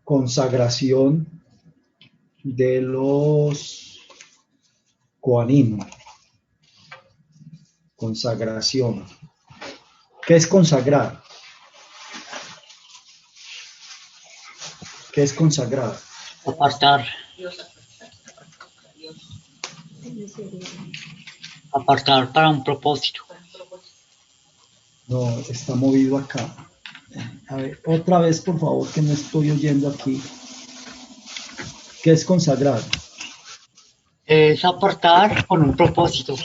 consagración de los Kohanim. Consagración. ¿Qué es consagrar? ¿Qué es consagrar? Apartar. Apartar para un propósito. No, está movido acá. A ver, otra vez, por favor, que no estoy oyendo aquí. ¿Qué es consagrar? Es apartar con un propósito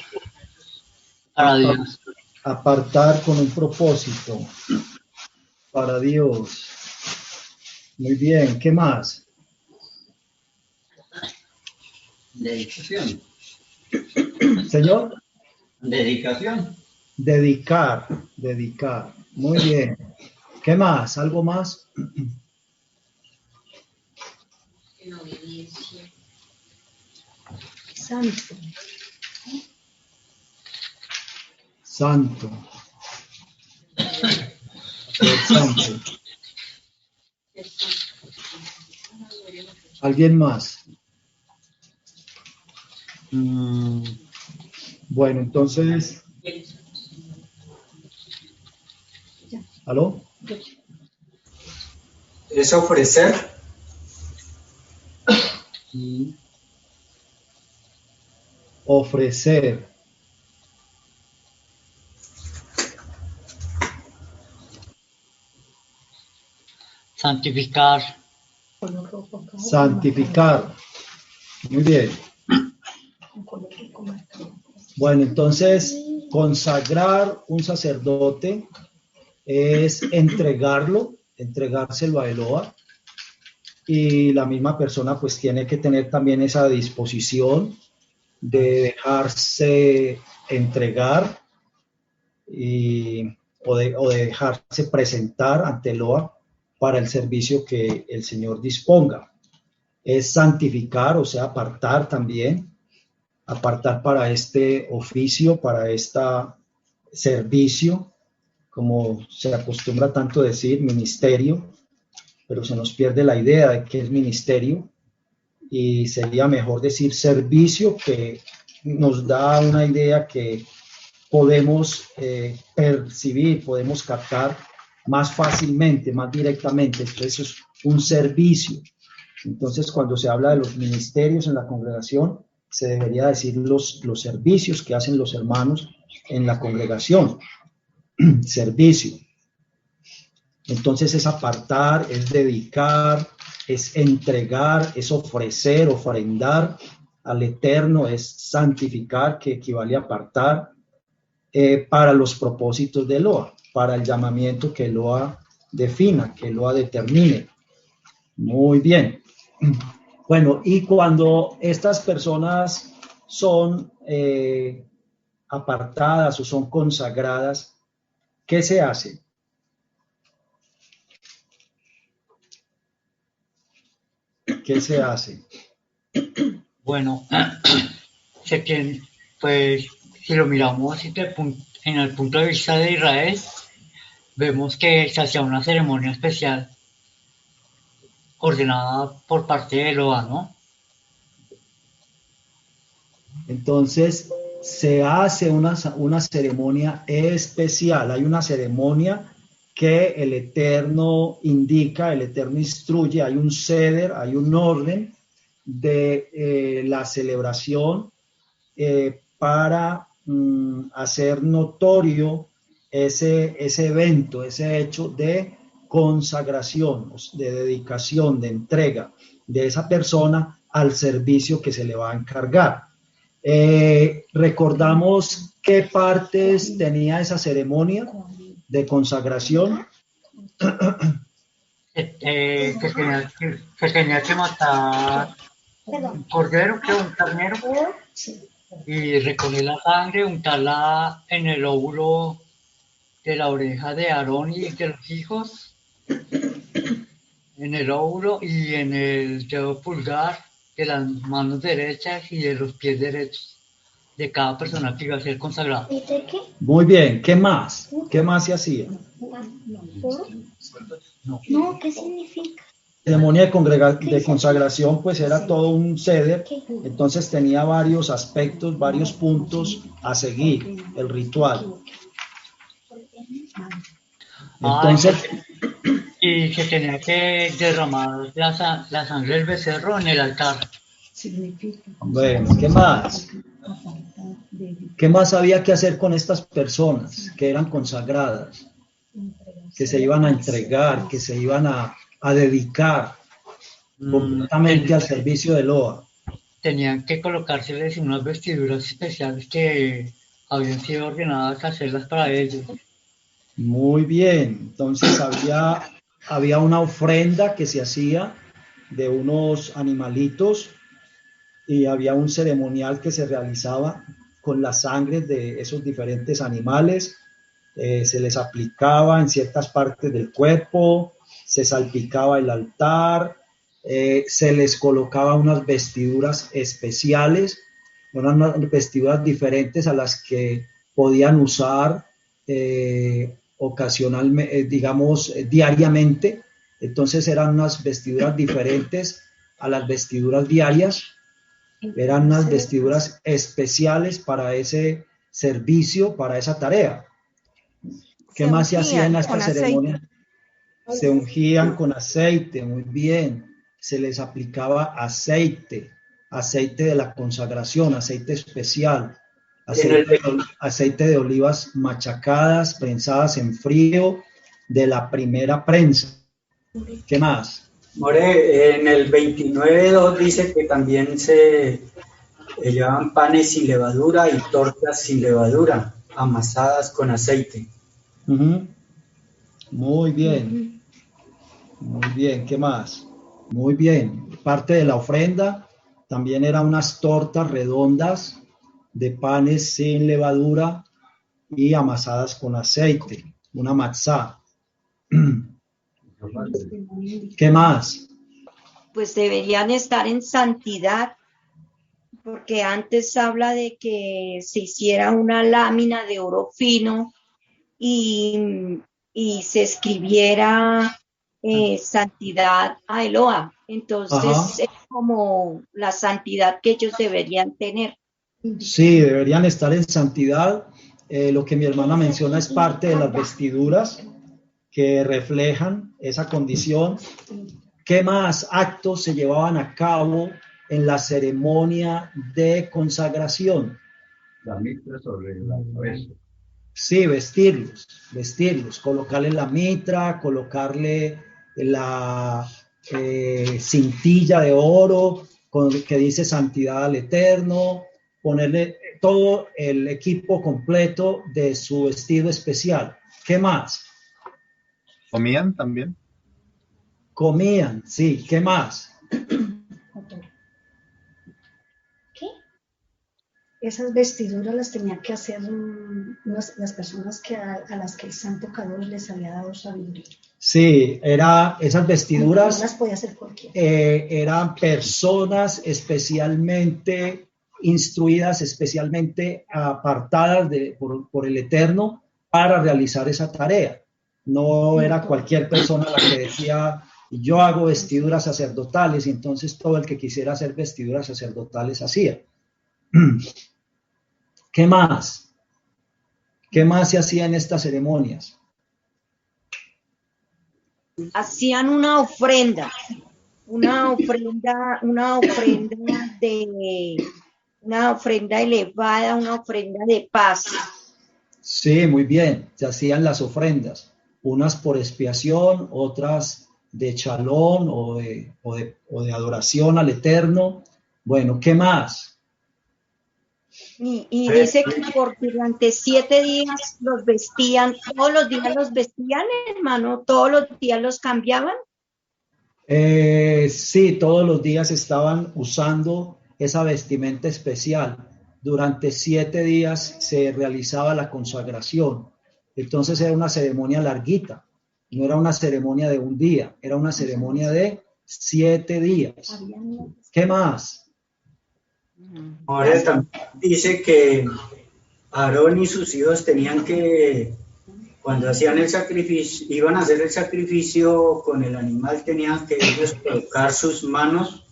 para Dios. Apartar con un propósito para Dios. Muy bien, ¿qué más? Dedicación. Señor. Dedicación. Dedicar. Muy bien. ¿Qué más? ¿Algo más? Santo. Santo. Santo. ¿Alguien más? Bueno, entonces... ¿Aló? Es ofrecer. Ofrecer. Santificar. Santificar. Muy bien. Bueno, entonces, consagrar un sacerdote es entregárselo a Eloa, y la misma persona pues tiene que tener también esa disposición de dejarse entregar o de dejarse presentar ante Eloa para el servicio que el Señor disponga. Es santificar, o sea, apartar también, apartar para este oficio, para este servicio, como se acostumbra tanto decir, ministerio, pero se nos pierde la idea de qué es ministerio, y sería mejor decir servicio, que nos da una idea que podemos percibir, podemos captar más fácilmente, más directamente. Entonces es un servicio. Entonces, cuando se habla de los ministerios en la congregación, se debería decir los servicios que hacen los hermanos en la congregación. Servicio. Entonces es apartar, es dedicar, es entregar, es ofrecer, ofrendar al Eterno, es santificar, que equivale a apartar, para los propósitos de Eloa, para el llamamiento que Eloa defina, que Eloa determine. Muy bien. Bueno, y cuando estas personas son apartadas o son consagradas, ¿qué se hace? ¿Qué se hace? Bueno, se tiene, pues, si lo miramos en el punto de vista de Israel, vemos que se hacía una ceremonia especial ordenada por parte de Eloa, ¿no? Entonces, se hace una ceremonia especial. Hay una ceremonia que el Eterno indica, el Eterno instruye. Hay un ceder, hay un orden de la celebración para hacer notorio ese evento, ese hecho de consagración, de dedicación, de entrega de esa persona al servicio que se le va a encargar. Recordamos qué partes tenía esa ceremonia de consagración. Que tenía que matar un cordero, creo, un carnero, y recoger la sangre, untarla en el óvulo de la oreja de Aarón y de los hijos, en el óvulo y en el dedo pulgar de las manos derechas y de los pies derechos de cada persona que iba a ser consagrada. Muy bien, ¿qué más? ¿Qué más se hacía? No, ¿qué significa? ceremonia de consagración, pues era todo un ceder, entonces tenía varios aspectos, varios puntos a seguir, el ritual. Entonces, y se tenía que derramar la sangre del becerro en el altar. Bueno, ¿qué más? ¿Qué más había que hacer con estas personas que eran consagradas? Que se iban a entregar, que se iban a dedicar completamente al servicio de Loa. Tenían que colocárseles unas vestiduras especiales que habían sido ordenadas a hacerlas para ellos. Muy bien, entonces había una ofrenda que se hacía de unos animalitos y había un ceremonial que se realizaba con la sangre de esos diferentes animales. Se les aplicaba en ciertas partes del cuerpo, se salpicaba el altar, se les colocaba unas vestiduras especiales, unas vestiduras diferentes a las que podían usar ocasionalmente, digamos, diariamente. Entonces eran unas vestiduras diferentes a las vestiduras diarias, eran unas vestiduras especiales para ese servicio, para esa tarea. ¿Qué más se hacía en esta ceremonia? Se ungían con aceite, muy bien. Se les aplicaba aceite, aceite de la consagración, aceite especial, aceite de olivas machacadas, prensadas en frío, de la primera prensa. ¿Qué más? More, en el 29.2 dice que también se llevaban panes sin levadura y tortas sin levadura, amasadas con aceite. Muy bien. Muy bien, ¿qué más? Muy bien. Parte de la ofrenda también eran unas tortas redondas de panes sin levadura y amasadas con aceite, una matzá. ¿Qué más? Pues deberían estar en santidad, porque antes habla de que se hiciera una lámina de oro fino y se escribiera santidad a Eloa. Entonces es como la santidad que ellos deberían tener. Sí, deberían estar en santidad. Lo que mi hermana menciona es parte de las vestiduras que reflejan esa condición. ¿Qué más actos se llevaban a cabo en la ceremonia de consagración? La mitra sobre la cabeza. Sí, vestirlos, colocarle la mitra, colocarle la cintilla de oro que dice santidad al Eterno, ponerle todo el equipo completo de su vestido especial. ¿Qué más? ¿Comían también? Comían, sí. ¿Qué más? ¿Qué? Esas vestiduras las tenían que hacer las personas a las que el santo Kadosh les había dado sabiduría. Sí, esas vestiduras no las podía hacer cualquiera. Eran personas especialmente instruidas, especialmente apartadas por el Eterno para realizar esa tarea. No era cualquier persona la que decía, yo hago vestiduras sacerdotales, y entonces todo el que quisiera hacer vestiduras sacerdotales hacía. ¿Qué más? ¿Qué más se hacía en estas ceremonias? Hacían una ofrenda elevada, una ofrenda de paz. Sí, muy bien, se hacían las ofrendas, unas por expiación, otras de chalón o de adoración al Eterno. Bueno, ¿qué más? Y dice que durante 7 días los vestían, todos los días los vestían, hermano, todos los días los cambiaban. Sí, todos los días estaban usando esa vestimenta especial. Durante 7 días se realizaba la consagración. Entonces era una ceremonia larguita. No era una ceremonia de un día, era una ceremonia de 7 días. ¿Qué más? Ahora también dice que Aarón y sus hijos tenían que cuando hacían el sacrificio, iban a hacer el sacrificio con el animal, tenían que ellos colocar sus manos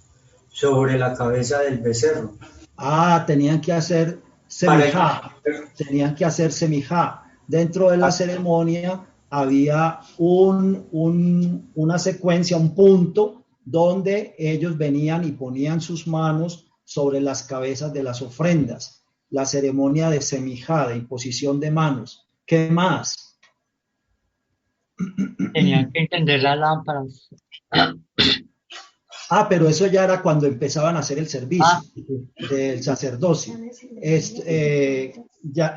sobre la cabeza del becerro. Ah, tenían que hacer semijá. Tenían que hacer semijá. Dentro de la ceremonia había una secuencia, un punto, donde ellos venían y ponían sus manos sobre las cabezas de las ofrendas. La ceremonia de semijá, de imposición de manos. ¿Qué más? Tenían que encender las lámparas. Ah, pero eso ya era cuando empezaban a hacer el servicio Sí. del sacerdocio.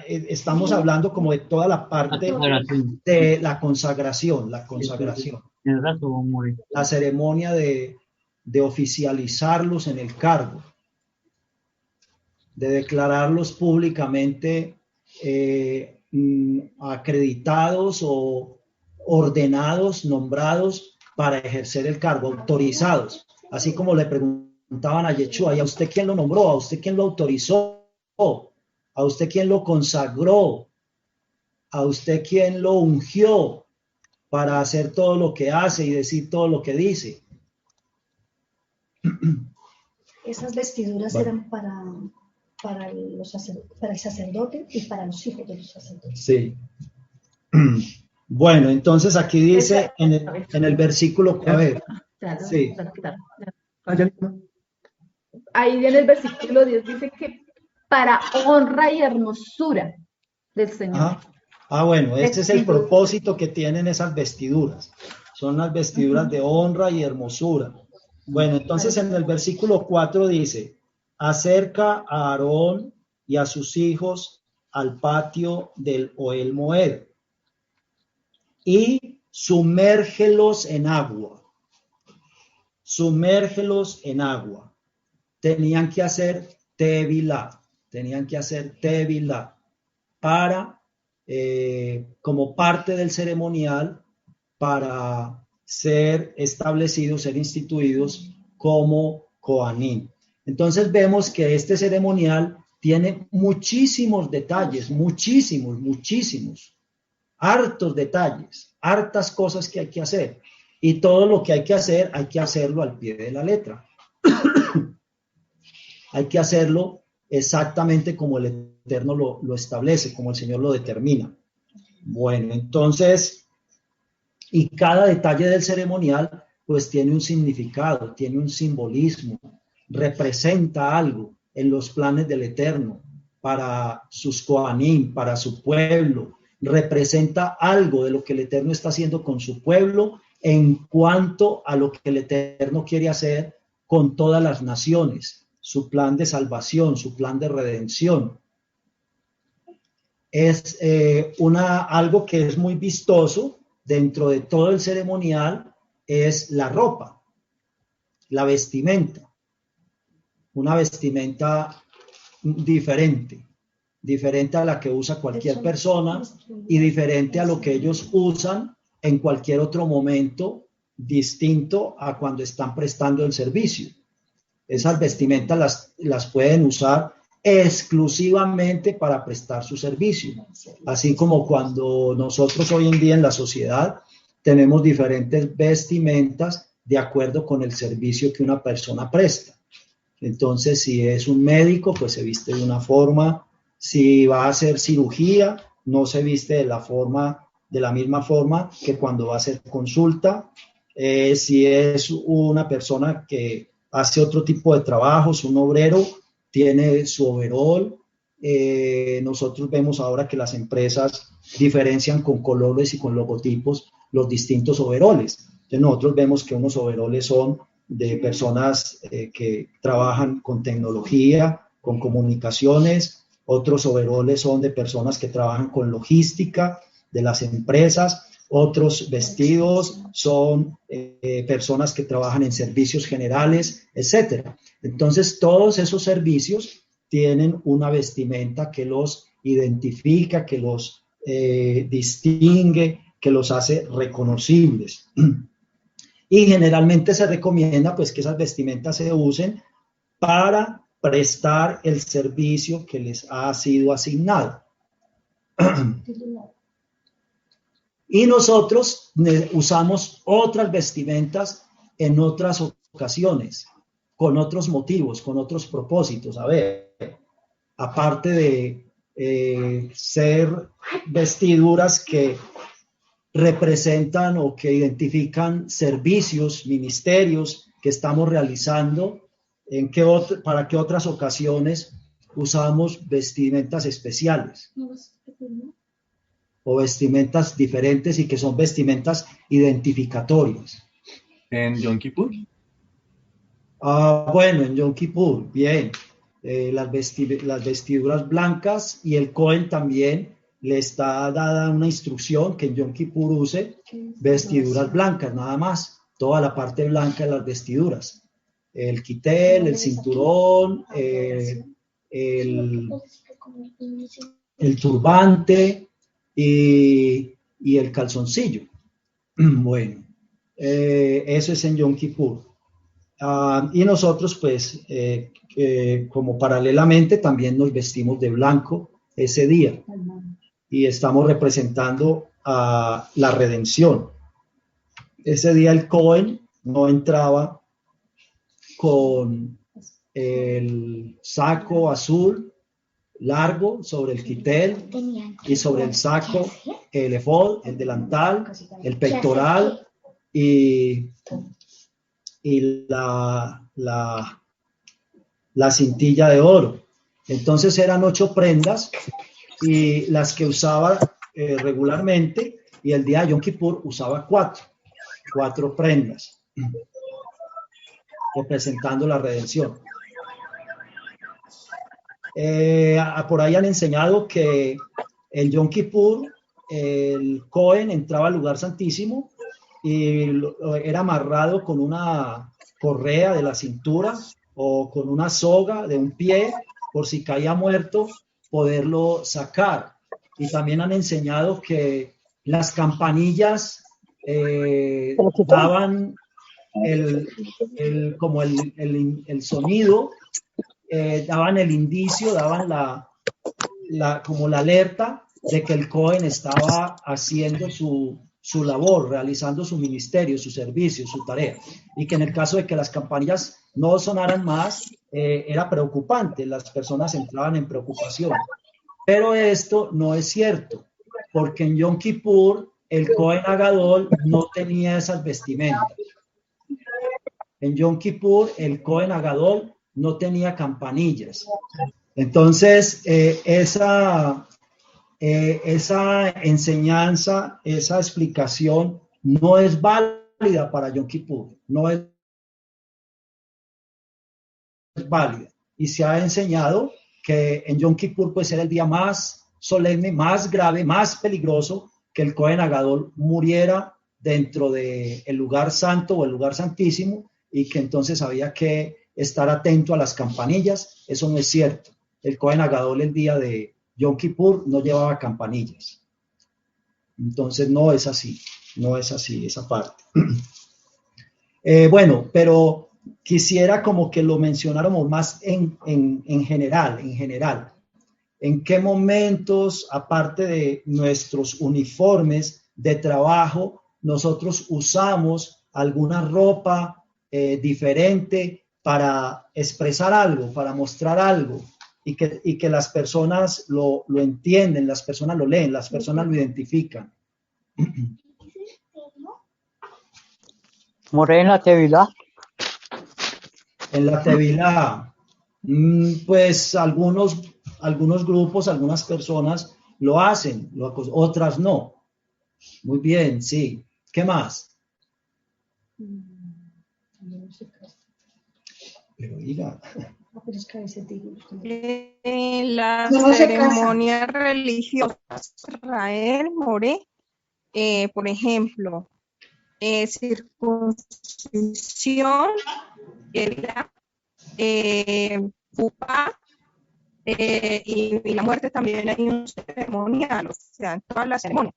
Estamos hablando como de toda la parte de la consagración, Tienes razón, More. la ceremonia de oficializarlos en el cargo, de declararlos públicamente acreditados o ordenados, nombrados para ejercer el cargo, autorizados. Así como le preguntaban a Yeshua, ¿y a usted quién lo nombró? ¿A usted quién lo autorizó? ¿A usted quién lo consagró? ¿A usted quién lo ungió para hacer todo lo que hace y decir todo lo que dice? Esas vestiduras eran para el sacerdote y para los hijos de los sacerdotes. Sí. Bueno, entonces aquí dice en el versículo, a ver, sí. Ahí en el versículo 10 dice que para honra y hermosura del Señor. Bueno, este es el propósito que tienen esas vestiduras. Son las vestiduras de honra y hermosura. Bueno, entonces en el versículo 4 dice, acerca a Aarón y a sus hijos al patio del Ohel Moed y sumérgelos en agua. Sumérgelos en agua. Tenían que hacer tevilá. Para, como parte del ceremonial, para ser establecidos, ser instituidos como Coanim. Entonces vemos que este ceremonial tiene muchísimos detalles, muchísimos, hartos detalles, hartas cosas que hay que hacer. Y todo lo que hay que hacer, hay que hacerlo al pie de la letra. Hay que hacerlo exactamente como el Eterno lo establece, como el Señor lo determina. Bueno, entonces, y cada detalle del ceremonial, pues tiene un significado, tiene un simbolismo, representa algo en los planes del Eterno para sus Kohanim, para su pueblo, representa algo de lo que el Eterno está haciendo con su pueblo en cuanto a lo que el Eterno quiere hacer con todas las naciones, su plan de salvación, su plan de redención. Es algo que es muy vistoso dentro de todo el ceremonial, es la ropa, la vestimenta, una vestimenta diferente a la que usa cualquier persona y diferente a lo que ellos usan en cualquier otro momento, distinto a cuando están prestando el servicio. Esas vestimentas las pueden usar exclusivamente para prestar su servicio, así como cuando nosotros hoy en día en la sociedad tenemos diferentes vestimentas de acuerdo con el servicio que una persona presta. Entonces, si es un médico, pues se viste de una forma. Si va a hacer cirugía, no se viste de la misma forma que cuando va a hacer consulta. Si es una persona que hace otro tipo de trabajos, un obrero, tiene su overol. Nosotros vemos ahora que las empresas diferencian con colores y con logotipos los distintos overoles. Entonces nosotros vemos que unos overoles son de personas que trabajan con tecnología, con comunicaciones. Otros overoles son de personas que trabajan con logística de las empresas. Otros vestidos son personas que trabajan en servicios generales, etcétera. Entonces, todos esos servicios tienen una vestimenta que los identifica, que los distingue, que los hace reconocibles. Y generalmente se recomienda pues que esas vestimentas se usen para prestar el servicio que les ha sido asignado. Y nosotros usamos otras vestimentas en otras ocasiones, con otros motivos, con otros propósitos. A ver, aparte de ser vestiduras que representan o que identifican servicios, ministerios que estamos realizando, para qué otras ocasiones usamos vestimentas especiales o vestimentas diferentes y que son vestimentas identificatorias. ¿En Yom Kippur? Bueno, en Yom Kippur, bien. Las vestiduras blancas, y el Cohen también le está dada una instrucción que en Yom Kippur use vestiduras blancas, nada más. Toda la parte blanca de las vestiduras. El quitel, el cinturón, el turbante y el calzoncillo. Bueno, eso es en Yom Kippur. Y nosotros, pues, como paralelamente, también nos vestimos de blanco ese día y estamos representando a la redención. Ese día el Cohen no entraba con el saco azul largo sobre el quitel y sobre el saco el efod, el delantal, el pectoral y la cintilla de oro. Entonces eran 8 prendas y las que usaba regularmente, y el día de Yom Kippur usaba 4 prendas representando la redención. Por ahí han enseñado que en Yom Kippur el Cohen entraba al lugar santísimo y era amarrado con una correa de la cintura o con una soga de un pie, por si caía muerto, poderlo sacar. Y también han enseñado que las campanillas daban como el sonido, daban el indicio, daban como la alerta de que el Cohen estaba haciendo su labor, realizando su ministerio, su servicio, su tarea, y que en el caso de que las campanillas no sonaran más, era preocupante, las personas entraban en preocupación. Pero esto no es cierto, porque en Yom Kippur el Cohen Agadol no tenía esas vestimentas. En Yom Kippur el Cohen Agadol no tenía campanillas. Entonces, esa enseñanza, esa explicación no es válida para Yom Kippur, no es válida. Y se ha enseñado que en Yom Kippur pues era el día más solemne, más grave, más peligroso, que el Cohen Agadol muriera dentro del lugar santo o el lugar santísimo, y que entonces había que estar atento a las campanillas. Eso no es cierto. El Cohen Agadol el día de Yom Kippur no llevaba campanillas. Entonces no es así esa parte. Bueno, pero quisiera como que lo mencionáramos más en general. ¿En qué momentos, aparte de nuestros uniformes de trabajo, nosotros usamos alguna ropa diferente para expresar algo, para mostrar algo, y que las personas lo entienden, las personas lo leen, las personas lo identifican? More en la tevilá. En la tevilá, pues algunos grupos, algunas personas lo hacen, otras no. Muy bien, sí. ¿Qué más? Pero diga. En las ceremonias religiosas de Israel, More, por ejemplo, circuncisión, pupa, y la muerte también hay un ceremonial, o sea, en todas las ceremonias.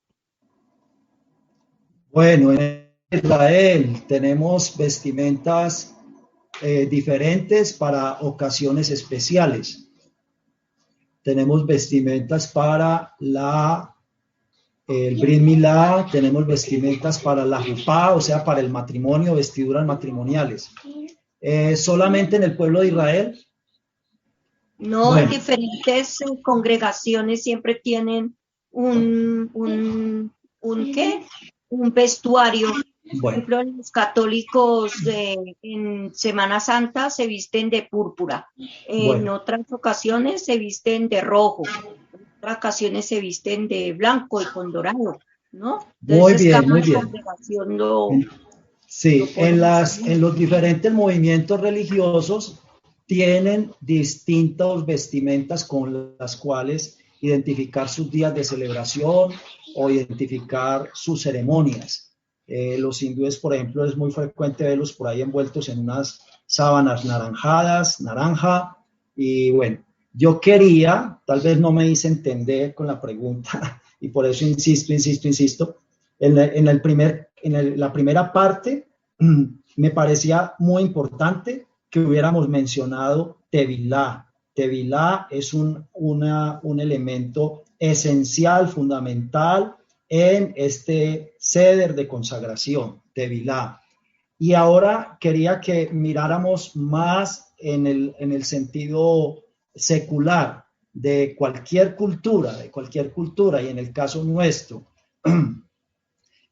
Bueno, en Israel tenemos vestimentas diferentes para ocasiones especiales. Tenemos vestimentas para la el Brit Milá, tenemos vestimentas para la Jupá, o sea, para el matrimonio, vestiduras matrimoniales. ¿Solamente en el pueblo de Israel? No, Bueno. diferentes congregaciones siempre tienen un ¿qué? Un vestuario. Por ejemplo, los católicos en Semana Santa se visten de púrpura. En otras ocasiones se visten de rojo. En otras ocasiones se visten de blanco y con dorado, ¿no? Entonces, muy bien. Congregación sí, en los diferentes movimientos religiosos tienen distintas vestimentas con las cuales identificar sus días de celebración o identificar sus ceremonias. Los hindúes, por ejemplo, es muy frecuente verlos por ahí envueltos en unas sábanas naranja, y bueno, yo quería, tal vez no me hice entender con la pregunta, y por eso insisto, en la primera parte me parecía muy importante que hubiéramos mencionado Tevilá. Tevilá es un elemento esencial, fundamental en este ceder de consagración, Tevilá. Y ahora quería que miráramos más en el sentido secular de cualquier cultura, y en el caso nuestro.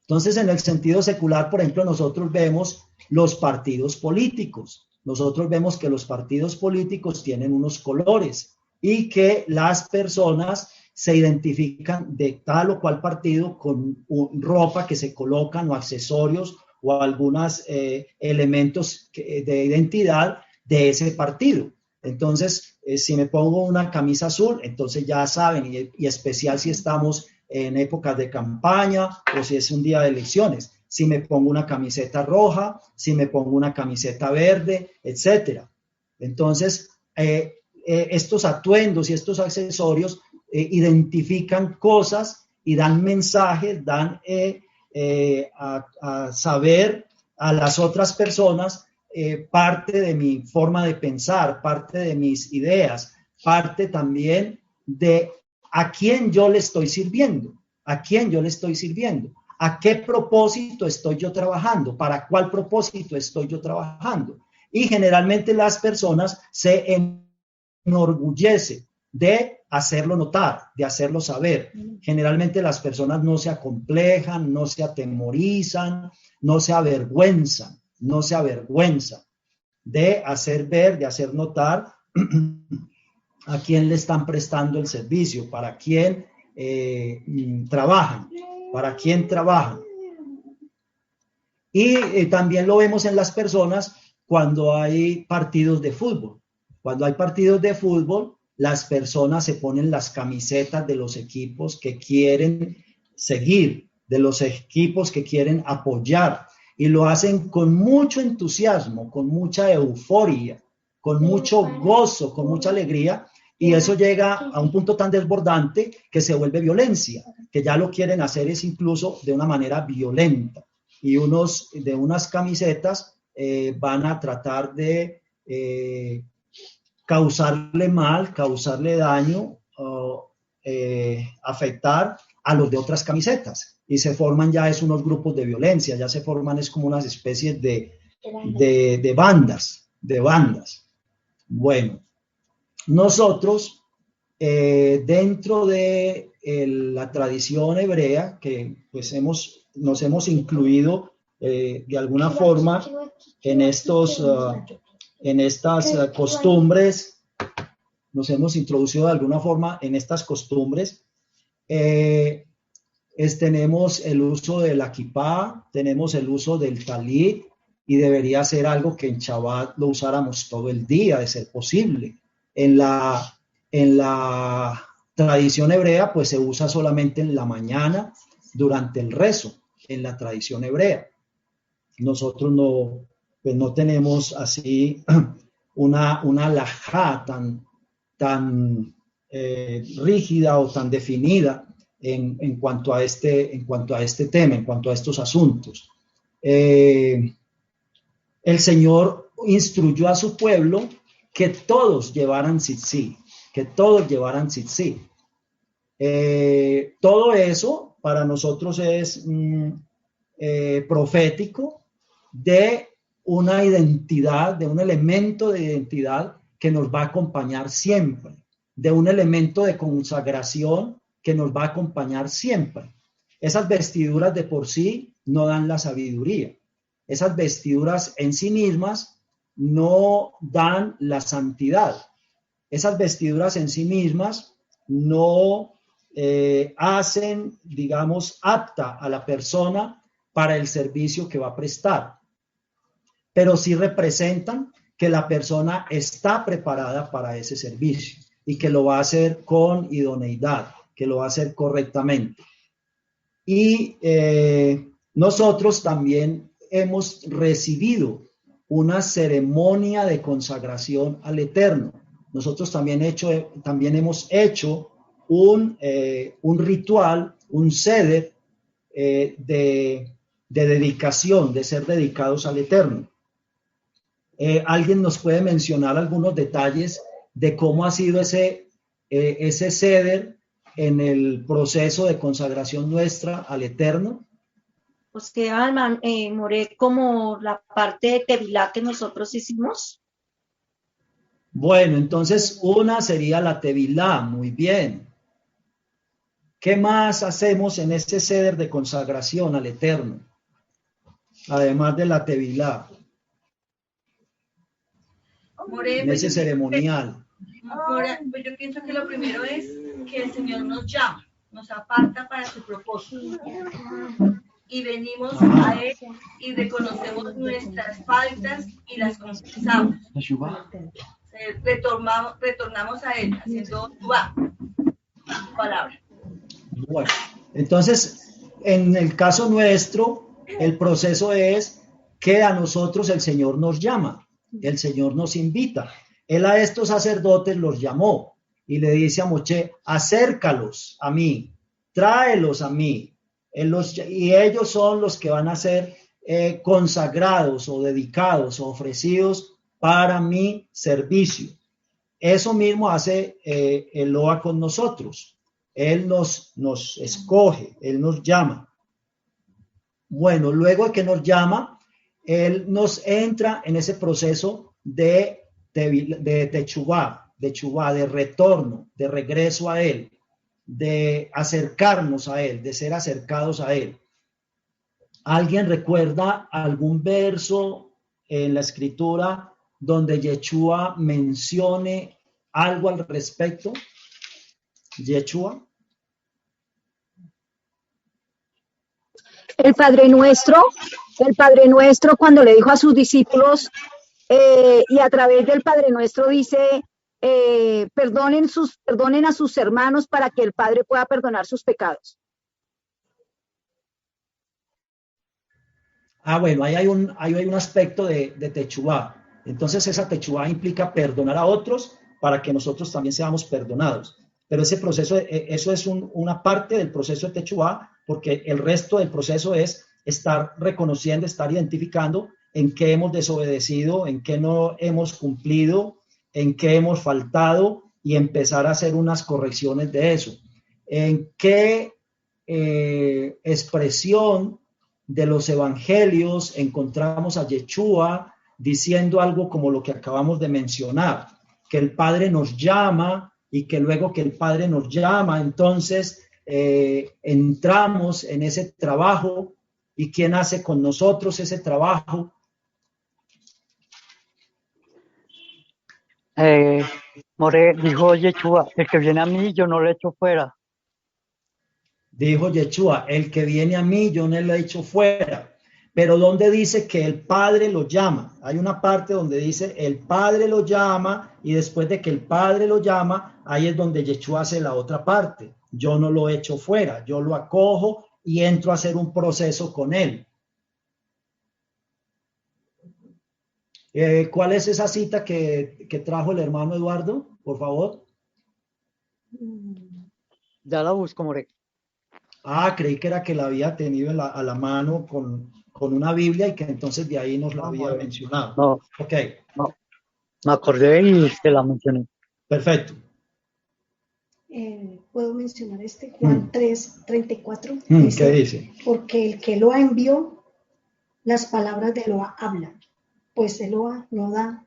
Entonces, en el sentido secular, por ejemplo, nosotros vemos los partidos políticos. Nosotros vemos que los partidos políticos tienen unos colores y que las personas se identifican de tal o cual partido con ropa que se colocan o accesorios o algunos elementos de identidad de ese partido. Entonces, si me pongo una camisa azul, entonces ya saben, y especial si estamos en épocas de campaña o si es un día de elecciones. Si me pongo una camiseta roja, si me pongo una camiseta verde, etcétera. Entonces, estos atuendos y estos accesorios identifican cosas y dan mensajes, dan a saber a las otras personas parte de mi forma de pensar, parte de mis ideas, parte también de a quién yo le estoy sirviendo, a qué propósito estoy yo trabajando, para cuál propósito estoy yo trabajando. Y generalmente las personas se enorgullecen de hacerlo notar, de hacerlo saber. Generalmente las personas no se acomplejan, no se atemorizan, no se avergüenzan de hacer ver, de hacer notar a quién le están prestando el servicio, para quién trabajan. Y también lo vemos en las personas cuando hay partidos de fútbol. Cuando hay partidos de fútbol, las personas se ponen las camisetas de los equipos que quieren seguir, de los equipos que quieren apoyar, y lo hacen con mucho entusiasmo, con mucha euforia, con mucho gozo, con mucha alegría, y eso llega a un punto tan desbordante que se vuelve violencia, que ya lo quieren hacer es incluso de una manera violenta, y de unas camisetas van a tratar de causarle mal, causarle daño, afectar a los de otras camisetas, y se forman ya unos grupos de violencia, ya se forman como unas especies de bandas. Bueno, nosotros dentro de la tradición hebrea, que pues nos hemos incluido de alguna forma en estas costumbres, nos hemos introducido de alguna forma en estas costumbres. Tenemos el uso de la kipá, tenemos el uso del talit, y debería ser algo que en Shabbat lo usáramos todo el día, de ser posible. En la tradición hebrea, pues se usa solamente en la mañana, durante el rezo, en la tradición hebrea. Nosotros no tenemos así una halajá tan rígida o tan definida en cuanto a este tema, en cuanto a estos asuntos. El Señor instruyó a su pueblo que todos llevaran tzitzit, Todo eso para nosotros es profético de una identidad, de un elemento de identidad que nos va a acompañar siempre, de un elemento de consagración que nos va a acompañar siempre. Esas vestiduras de por sí no dan la sabiduría. Esas vestiduras en sí mismas no dan la santidad. Esas vestiduras en sí mismas no hacen, digamos, apta a la persona para el servicio que va a prestar, pero sí representan que la persona está preparada para ese servicio y que lo va a hacer con idoneidad, que lo va a hacer correctamente. Y nosotros también hemos recibido una ceremonia de consagración al Eterno. Nosotros también hemos hecho un ritual, un seder de dedicación, de ser dedicados al Eterno. ¿Alguien nos puede mencionar algunos detalles de cómo ha sido ese seder en el proceso de consagración nuestra al Eterno? O sea, More, como la parte de Tevilá que nosotros hicimos. Bueno, entonces una sería la Tevilá, muy bien. ¿Qué más hacemos en ese seder de consagración al Eterno? Además de la Tevilá. More, En ese ceremonial. More, pues yo pienso que lo primero es que el Señor nos llama, nos aparta para su propósito. Y venimos a Él y reconocemos nuestras faltas y las confesamos. Retornamos a Él haciendo palabra. Bueno, entonces, en el caso nuestro, el proceso es que a nosotros el Señor nos llama, el Señor nos invita. Él a estos sacerdotes los llamó y le dice a Moshe, acércalos a mí, tráelos a mí. Y ellos son los que van a ser consagrados o dedicados o ofrecidos para mi servicio. Eso mismo hace Eloa con nosotros. Él nos escoge, Él nos llama. Bueno, luego de que nos llama, Él nos entra en ese proceso de techubá, de retorno, de regreso a Él, de acercarnos a Él, de ser acercados a Él. ¿Alguien recuerda algún verso en la Escritura donde Yeshua mencione algo al respecto? Yeshua. El Padre Nuestro cuando le dijo a sus discípulos, y a través del Padre Nuestro dice, perdonen a sus hermanos para que el Padre pueda perdonar sus pecados. Bueno, ahí hay un aspecto de techubá. Entonces esa techubá implica perdonar a otros para que nosotros también seamos perdonados. Pero ese proceso, eso es una parte del proceso de techubá, porque el resto del proceso es estar reconociendo, estar identificando en qué hemos desobedecido, en qué no hemos cumplido, en qué hemos faltado y empezar a hacer unas correcciones de eso. En qué expresión de los evangelios encontramos a Yeshua diciendo algo como lo que acabamos de mencionar, que el Padre nos llama y que luego que el Padre nos llama, entonces entramos en ese trabajo. ¿Y quién hace con nosotros ese trabajo? More, dijo Yeshua, el que viene a mí yo no le echo fuera. Dijo Yeshua, el que viene a mí yo no lo echo fuera. Pero ¿dónde dice que el Padre lo llama? Hay una parte donde dice el Padre lo llama y después de que el Padre lo llama, ahí es donde Yeshua hace la otra parte. Yo no lo echo fuera, yo lo acojo y entro a hacer un proceso con él. ¿Cuál es esa cita que trajo el hermano Eduardo? Por favor. Ya la busco, More. Creí que era que la había tenido a la mano con una Biblia y que entonces de ahí nos la había mencionado. No. Ok. No. Me acordé y te la mencioné. Perfecto. Puedo mencionar Juan 3:34. ¿Qué dice? Porque el que Eloa envió, las palabras de Eloa hablan, pues Eloa no da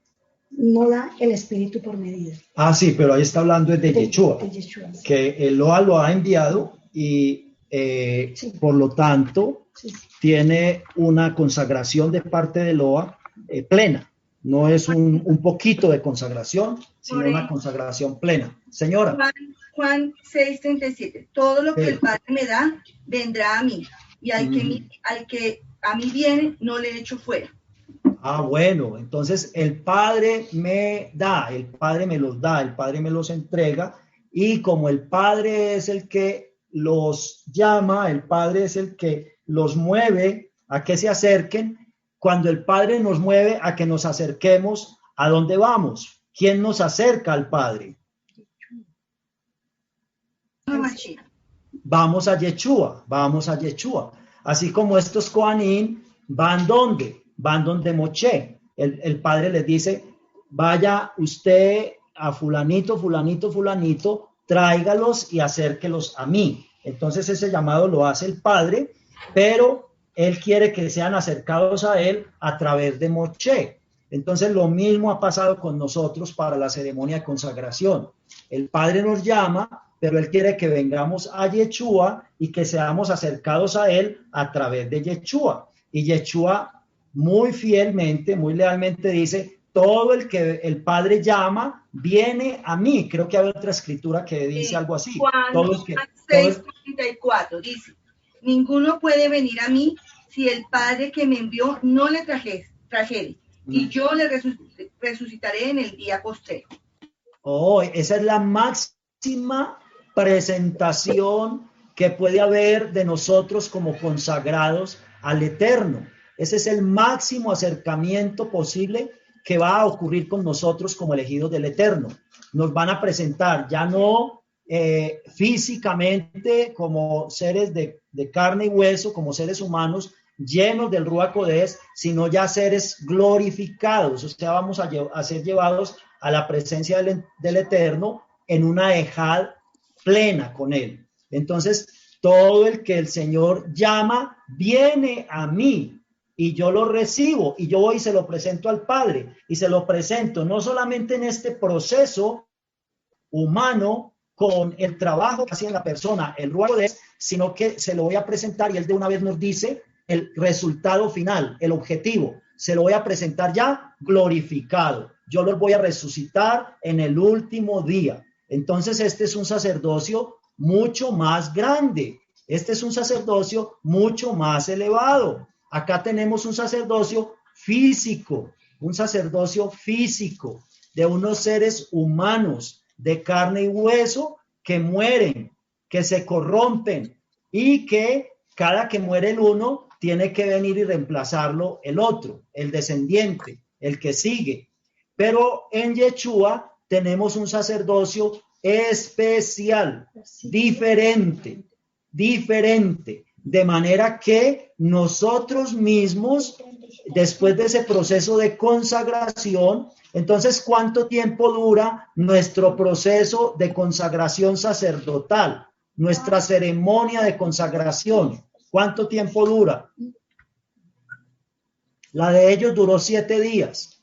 el espíritu por medida. Ah, sí, pero ahí está hablando de Yeshua, Yeshua, sí. que Eloa lo ha enviado y Sí. por lo tanto Sí. tiene una consagración de parte de Eloa plena. No es un poquito de consagración, sino una consagración plena. Señora. Juan 6:37. Todo lo que el Padre me da, vendrá a mí. Y al que a mí viene, no le echo fuera. Ah, bueno, entonces el Padre me da, el Padre me los da, el Padre me los entrega, y como el Padre es el que los llama, el Padre es el que los mueve a que se acerquen, cuando el Padre nos mueve a que nos acerquemos, ¿a dónde vamos? ¿Quién nos acerca al Padre? Vamos a Yeshua, vamos a Yeshua. Así como estos Kohanim van ¿dónde? Van donde Moshe. El Padre les dice, vaya usted a fulanito, fulanito, fulanito, tráigalos y acérquelos a mí. Entonces ese llamado lo hace el Padre, pero Él quiere que sean acercados a Él a través de Moshe. Entonces lo mismo ha pasado con nosotros para la ceremonia de consagración. El Padre nos llama, pero Él quiere que vengamos a Yeshua y que seamos acercados a Él a través de Yeshua. Y Yeshua muy fielmente, muy lealmente dice, todo el que el Padre llama, viene a mí. Creo que hay otra escritura que dice algo así. Juan 6:34 dice, ninguno puede venir a mí si el Padre que me envió no le trajere, y yo le resucitaré en el día postrero. Oh, esa es la máxima presentación que puede haber de nosotros como consagrados al Eterno. Ese es el máximo acercamiento posible que va a ocurrir con nosotros como elegidos del Eterno. Nos van a presentar ya no físicamente como seres de carne y hueso, como seres humanos llenos del Ruach Kodesh, sino ya seres glorificados. O sea, vamos a ser llevados a la presencia del Eterno en una ejad plena con Él. Entonces, todo el que el Señor llama, viene a mí. Y yo lo recibo, y yo voy y se lo presento al Padre, y se lo presento no solamente en este proceso humano con el trabajo que hacía la persona, el Ruach Kodesh, sino que se lo voy a presentar y Él de una vez nos dice el resultado final, el objetivo. Se lo voy a presentar ya glorificado. Yo los voy a resucitar en el último día. Entonces este es un sacerdocio mucho más grande. Este es un sacerdocio mucho más elevado. Acá tenemos un sacerdocio físico de unos seres humanos de carne y hueso que mueren, que se corrompen y que cada que muere el uno tiene que venir y reemplazarlo el otro, el descendiente, el que sigue. Pero en Yeshua tenemos un sacerdocio especial, diferente, de manera que nosotros mismos, después de ese proceso de consagración, entonces, ¿cuánto tiempo dura nuestro proceso de consagración sacerdotal? Nuestra ceremonia de consagración, ¿cuánto tiempo dura? La de ellos duró 7 días.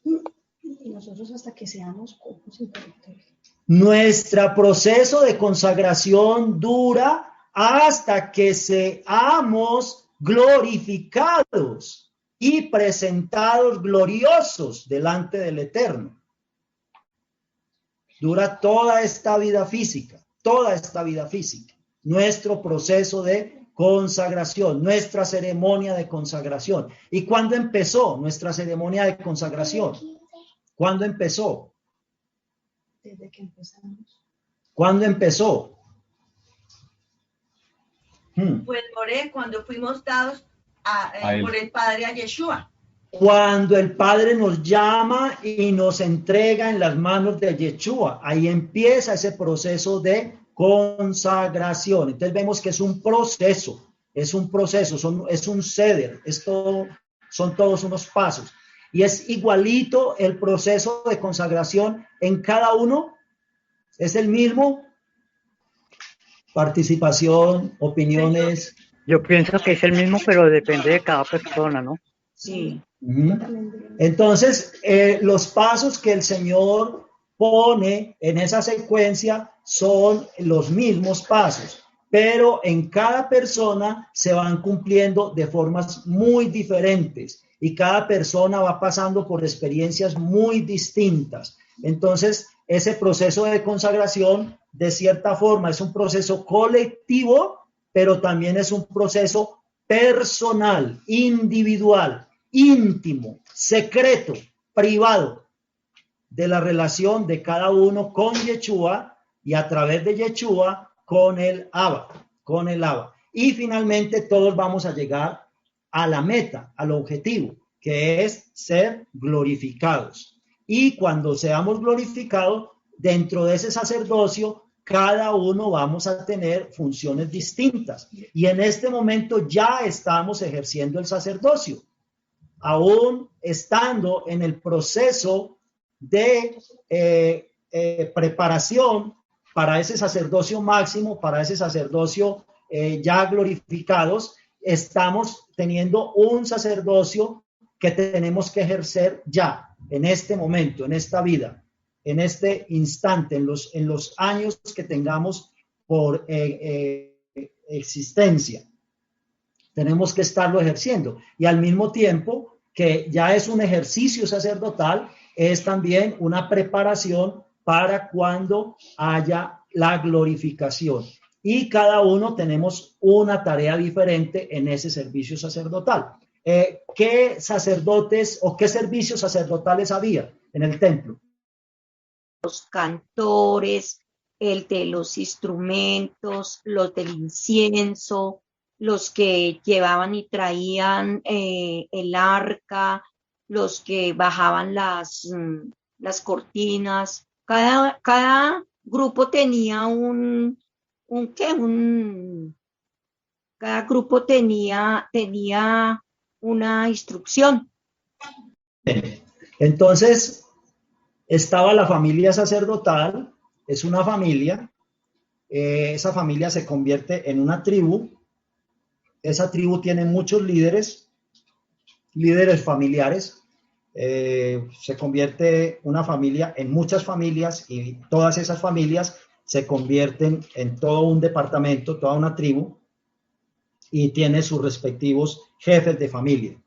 Y nosotros hasta que seamos cuerpos incorruptibles. Nuestro proceso de consagración dura hasta que seamos glorificados y presentados gloriosos delante del Eterno. Dura toda esta vida física, nuestro proceso de consagración, nuestra ceremonia de consagración. ¿Y cuándo empezó nuestra ceremonia de consagración? ¿Cuándo empezó? Desde que empezamos. ¿Cuándo empezó? Pues oré cuando fuimos dados por el Padre a Yeshua. Cuando el Padre nos llama y nos entrega en las manos de Yeshua, ahí empieza ese proceso de consagración. Entonces vemos que es un proceso, es un ceder, son todos unos pasos. Y es igualito el proceso de consagración en cada uno ¿Es el mismo? Participación, opiniones. Yo pienso que es el mismo, pero depende de cada persona, ¿no? Sí. Entonces, los pasos que el Señor pone en esa secuencia son los mismos pasos, pero en cada persona se van cumpliendo de formas muy diferentes y cada persona va pasando por experiencias muy distintas. Entonces, ese proceso de consagración, de cierta forma, es un proceso colectivo, pero también es un proceso personal, individual, íntimo, secreto, privado, de la relación de cada uno con Yeshua y a través de Yeshua con el Abba, Y finalmente todos vamos a llegar a la meta, al objetivo, que es ser glorificados. Y cuando seamos glorificados, dentro de ese sacerdocio, cada uno vamos a tener funciones distintas. Y en este momento ya estamos ejerciendo el sacerdocio, aún estando en el proceso de preparación para ese sacerdocio máximo, para ese sacerdocio ya glorificados. Estamos teniendo un sacerdocio que tenemos que ejercer ya, en este momento, en esta vida, en este instante, en los años que tengamos por existencia. Tenemos que estarlo ejerciendo. Y al mismo tiempo que ya es un ejercicio sacerdotal, es también una preparación para cuando haya la glorificación. Y cada uno tenemos una tarea diferente en ese servicio sacerdotal. ¿Qué sacerdotes o qué servicios sacerdotales había en el templo? Los cantores, el de los instrumentos, los del incienso, los que llevaban y traían el arca, los que bajaban las cortinas. Cada grupo tenía cada grupo tenía una instrucción. Entonces, estaba la familia sacerdotal, es una familia, esa familia se convierte en una tribu, esa tribu tiene muchos líderes familiares, se convierte una familia en muchas familias y todas esas familias se convierten en todo un departamento, toda una tribu, y tiene sus respectivos jefes de familia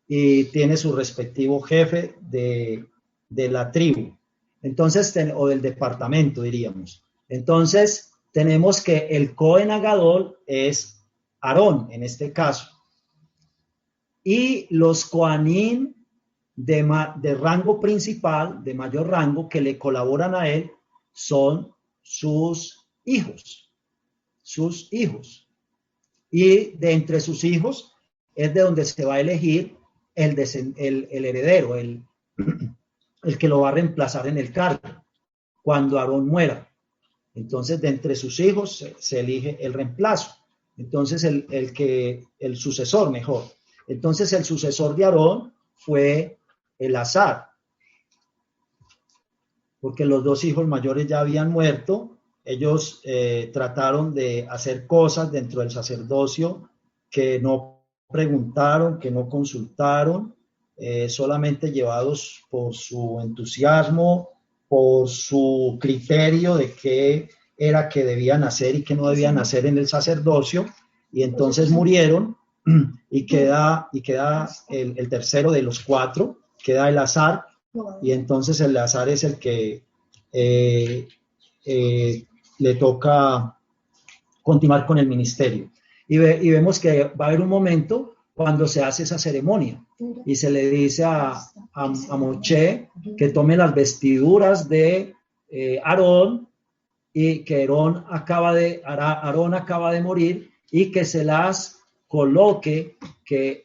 y tiene su respectivo jefe de la tribu, entonces, o del departamento, diríamos. Entonces, tenemos que el Cohen Agadol es Aarón, en este caso, y los Coanim de rango principal, de mayor rango, que le colaboran a él, son sus hijos. Y de entre sus hijos es de donde se va a elegir el heredero, el que lo va a reemplazar en el cargo, cuando Aarón muera. Entonces, de entre sus hijos se elige el reemplazo. Entonces, el sucesor, mejor. Entonces, el sucesor de Aarón fue Eleazar, porque los dos hijos mayores ya habían muerto. Ellos trataron de hacer cosas dentro del sacerdocio que no preguntaron, que no consultaron, solamente llevados por su entusiasmo, por su criterio de qué era que debían hacer y qué no debían hacer en el sacerdocio, y entonces murieron, y queda el tercero de los cuatro, queda Eleazar, y entonces Eleazar es el que le toca continuar con el ministerio. Y vemos que va a haber un momento cuando se hace esa ceremonia y se le dice a Moshe que tome las vestiduras de Aarón, y que Aarón acaba de morir, y que se las coloque, que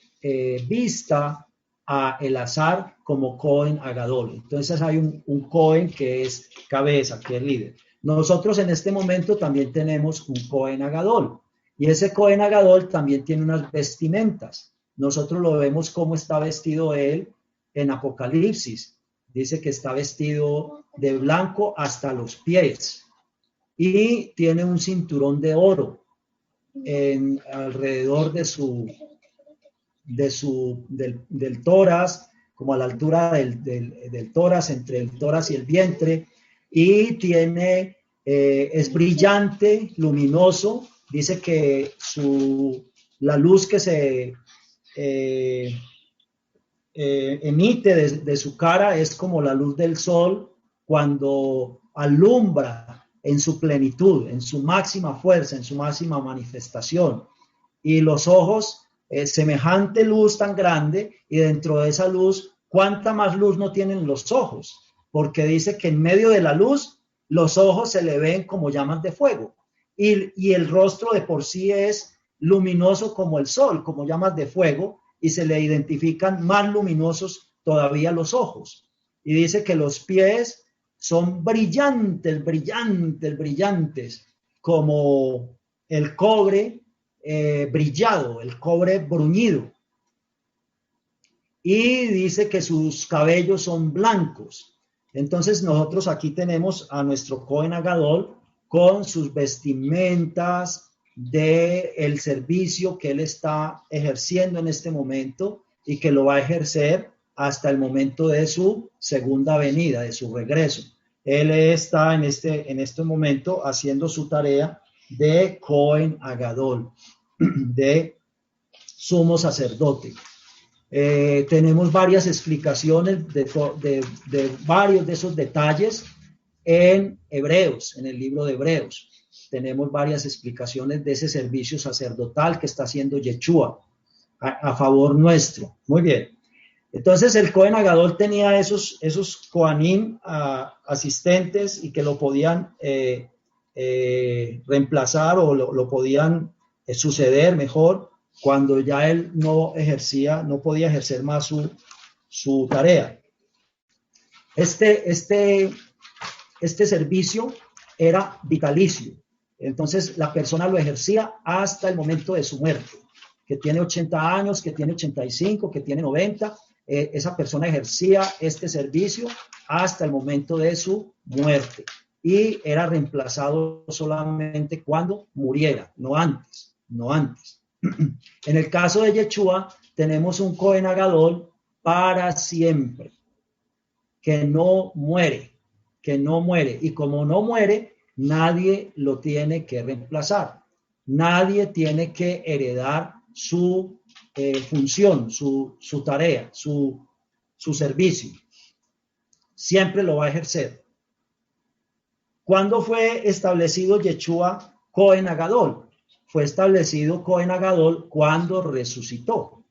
vista a Eleazar como Cohen Agadol. Entonces hay un Cohen que es cabeza, que es líder. Nosotros en este momento también tenemos un Cohen Agadol, y ese Cohen Agadol también tiene unas vestimentas. Nosotros lo vemos cómo está vestido él en Apocalipsis. Dice que está vestido de blanco hasta los pies. y tiene un cinturón de oro alrededor del tórax, como a la altura del tórax, entre el tórax y el vientre, y es brillante, luminoso. Dice que la luz que se emite de su cara es como la luz del sol cuando alumbra en su plenitud, en su máxima fuerza, en su máxima manifestación. Y los ojos, semejante luz tan grande, y dentro de esa luz, ¿cuánta más luz no tienen los ojos? Porque dice que en medio de la luz, los ojos se le ven como llamas de fuego. Y el rostro de por sí es luminoso como el sol, como llamas de fuego, y se le identifican más luminosos todavía los ojos. Y dice que los pies son brillantes, brillantes, brillantes, como el cobre brillado, el cobre bruñido. Y dice que sus cabellos son blancos. Entonces nosotros aquí tenemos a nuestro Cohen Agadol con sus vestimentas del servicio que él está ejerciendo en este momento y que lo va a ejercer hasta el momento de su segunda venida, de su regreso. Él está en este momento haciendo su tarea de Cohen Agadol, de sumo sacerdote. Tenemos varias explicaciones de varios de esos detalles en Hebreos, en el libro de Hebreos. Tenemos varias explicaciones de ese servicio sacerdotal que está haciendo Yeshua a favor nuestro. Muy bien. Entonces el Cohen Agadol tenía esos Kohanim asistentes y que lo podían reemplazar o lo podían suceder mejor cuando ya él no podía ejercer más su tarea. Este servicio era vitalicio. Entonces la persona lo ejercía hasta el momento de su muerte. Que tiene 80 años, que tiene 85, que tiene 90, esa persona ejercía este servicio hasta el momento de su muerte. Y era reemplazado solamente cuando muriera, no antes. En el caso de Yeshua, tenemos un Cohen Agadol para siempre, que no muere. Y como no muere, nadie lo tiene que reemplazar. Nadie tiene que heredar su función, su tarea, su servicio. Siempre lo va a ejercer. ¿Cuándo fue establecido Yeshua Cohen Agadol? Fue establecido Cohen Agadol cuando resucitó.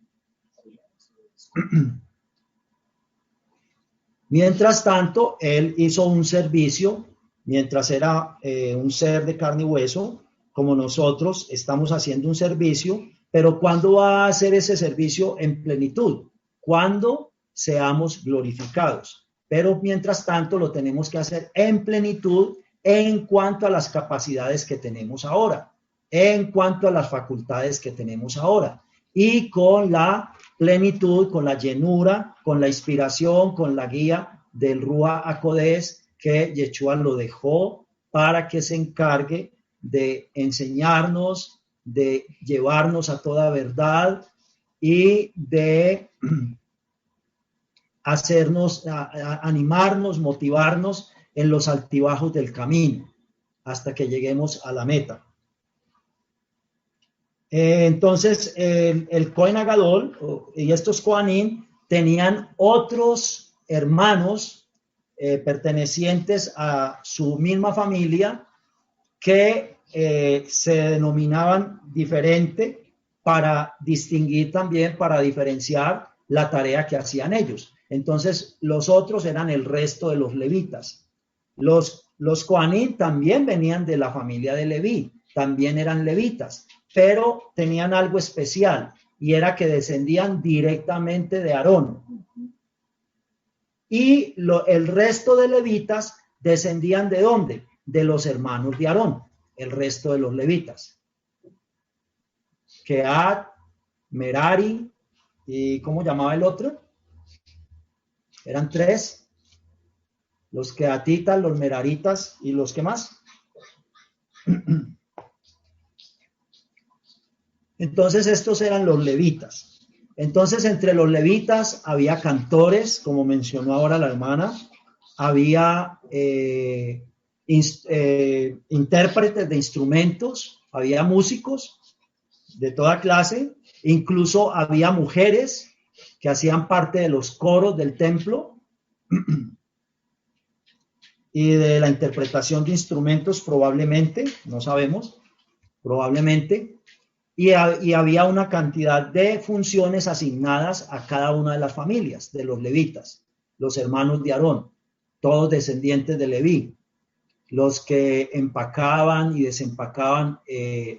Mientras tanto, él hizo un servicio, mientras era un ser de carne y hueso, como nosotros estamos haciendo un servicio, pero ¿cuándo va a hacer ese servicio en plenitud? Cuando seamos glorificados. Pero mientras tanto lo tenemos que hacer en plenitud en cuanto a las capacidades que tenemos ahora, en cuanto a las facultades que tenemos ahora, y con la plenitud, con la llenura, con la inspiración, con la guía del Ruach HaKodesh que Yeshua lo dejó para que se encargue de enseñarnos, de llevarnos a toda verdad y de hacernos, animarnos, motivarnos en los altibajos del camino hasta que lleguemos a la meta. Entonces, el Cohen Agadol y estos Kohanim tenían otros hermanos pertenecientes a su misma familia que se denominaban diferente para distinguir también, para diferenciar la tarea que hacían ellos. Entonces, los otros eran el resto de los levitas. Los Kohanim también venían de la familia de Leví, también eran levitas, pero tenían algo especial y era que descendían directamente de Aarón. Y el resto de levitas descendían ¿de dónde? De los hermanos de Aarón, el resto de los levitas. Kehat, Merari, ¿y cómo llamaba el otro? Eran tres, los Kehatitas, los Meraritas y los ¿qué más? Entonces estos eran los levitas. Entonces entre los levitas había cantores, como mencionó ahora la hermana, había intérpretes de instrumentos, había músicos de toda clase, incluso había mujeres que hacían parte de los coros del templo y de la interpretación de instrumentos probablemente, no sabemos, probablemente. Y había una cantidad de funciones asignadas a cada una de las familias de los levitas, los hermanos de Aarón, todos descendientes de Leví, los que empacaban y desempacaban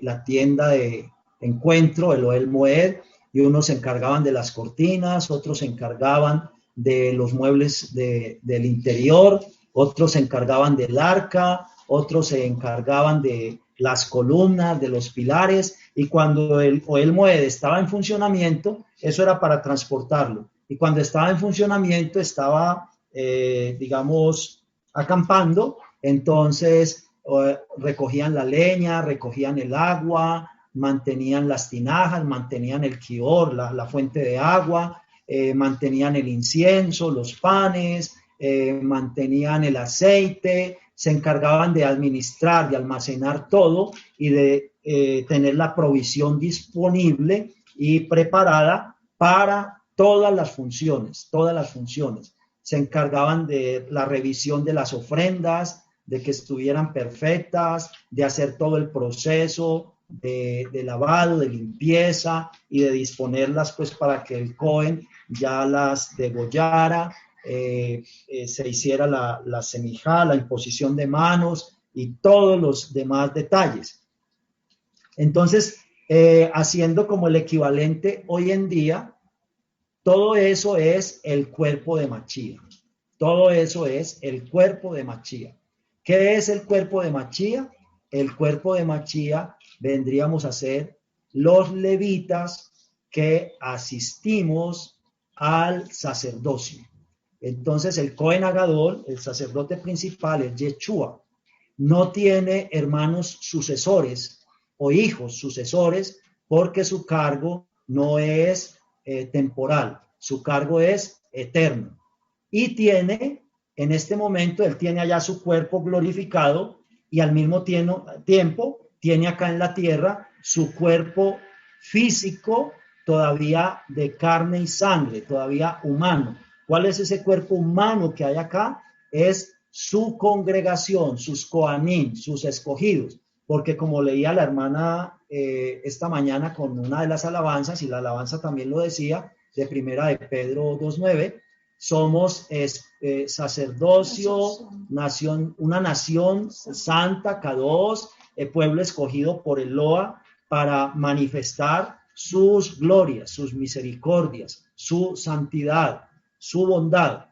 la tienda de encuentro, el Ohel Moed, y unos se encargaban de las cortinas, otros se encargaban de los muebles del interior, otros se encargaban del arca, otros se encargaban de las columnas, de los pilares, y cuando el Ohel Moed estaba en funcionamiento, eso era para transportarlo, y cuando estaba en funcionamiento, estaba, digamos, acampando, entonces recogían la leña, recogían el agua, mantenían las tinajas, mantenían el kior, la fuente de agua, mantenían el incienso, los panes, mantenían el aceite, se encargaban de administrar, de almacenar todo y de tener la provisión disponible y preparada para todas las funciones, todas las funciones. Se encargaban de la revisión de las ofrendas, de que estuvieran perfectas, de hacer todo el proceso de lavado, de limpieza y de disponerlas pues para que el Cohen ya las degollara, se hiciera la semijá, la imposición de manos y todos los demás detalles. Entonces, haciendo como el equivalente hoy en día, todo eso es el cuerpo de Mashiach. Todo eso es el cuerpo de Mashiach. ¿Qué es el cuerpo de Mashiach? El cuerpo de Mashiach vendríamos a ser los levitas que asistimos al sacerdocio. Entonces el Cohen Agadol, el sacerdote principal, el Yeshua, no tiene hermanos sucesores o hijos sucesores porque su cargo no es temporal, su cargo es eterno. Y tiene, en este momento, él tiene allá su cuerpo glorificado y al mismo tiempo tiene acá en la tierra su cuerpo físico todavía de carne y sangre, todavía humano. ¿Cuál es ese cuerpo humano que hay acá? Es su congregación, sus Kohanim, sus escogidos. Porque como leía la hermana esta mañana con una de las alabanzas, y la alabanza también lo decía, de primera de Pedro 2.9, somos sacerdocio, nación, una nación santa, Kadosh, pueblo escogido por el Loa para manifestar sus glorias, sus misericordias, su santidad, su bondad.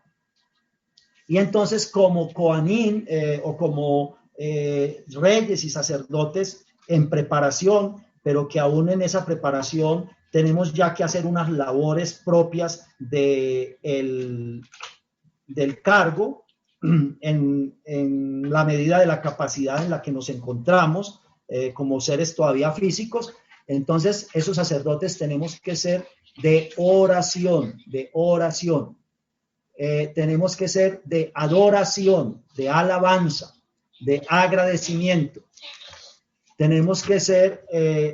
Y entonces como Kohanim o como reyes y sacerdotes en preparación, pero que aún en esa preparación tenemos ya que hacer unas labores propias del cargo en la medida de la capacidad en la que nos encontramos como seres todavía físicos. Entonces esos sacerdotes tenemos que ser de oración, tenemos que ser de adoración, de alabanza, de agradecimiento. Tenemos que ser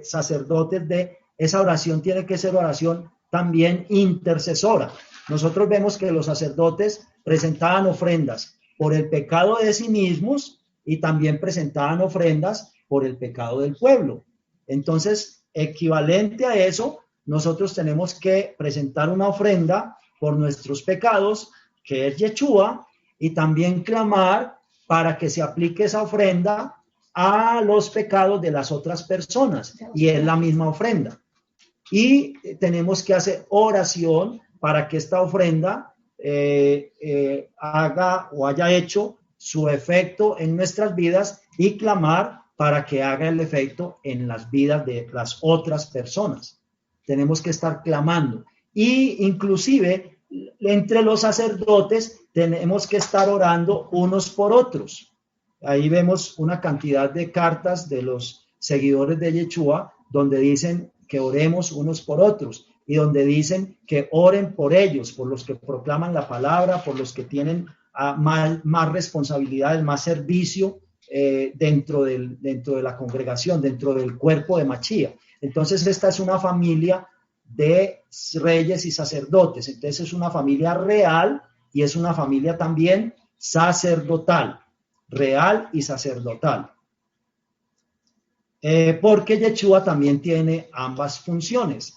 sacerdotes de esa oración, tiene que ser oración también intercesora. Nosotros vemos que los sacerdotes presentaban ofrendas por el pecado de sí mismos y también presentaban ofrendas por el pecado del pueblo. Entonces, equivalente a eso, nosotros tenemos que presentar una ofrenda por nuestros pecados, que es Yeshua, y también clamar para que se aplique esa ofrenda a los pecados de las otras personas, y es la misma ofrenda. Y tenemos que hacer oración para que esta ofrenda haga o haya hecho su efecto en nuestras vidas y clamar para que haga el efecto en las vidas de las otras personas. Tenemos que estar clamando. Y inclusive entre los sacerdotes tenemos que estar orando unos por otros. ahí vemos una cantidad de cartas de los seguidores de Yeshua, donde dicen que oremos unos por otros, y donde dicen que oren por ellos, por los que proclaman la palabra, por los que tienen más responsabilidades, más servicio dentro de la congregación, dentro del cuerpo de Mashiach. Entonces esta es una familia de reyes y sacerdotes, entonces es una familia real y es una familia también sacerdotal, real y sacerdotal. Porque Yeshua también tiene ambas funciones,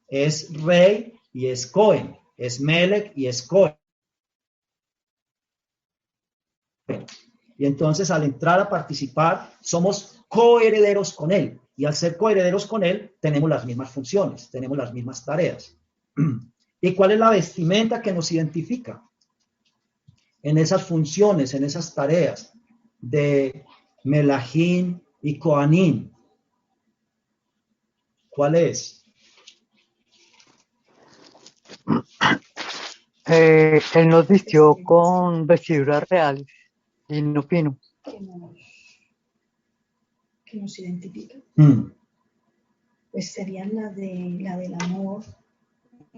es rey y es Cohen, es Melech y es Cohen. Y entonces al entrar a participar somos coherederos con él, y al ser coherederos con él tenemos las mismas funciones, tenemos las mismas tareas. ¿Y cuál es la vestimenta que nos identifica? En esas funciones, en esas tareas de Melahim y Coanim. ¿Cuál es? Él nos vistió con vestiduras reales, lino fino. Que nos identifica. Pues serían la del amor,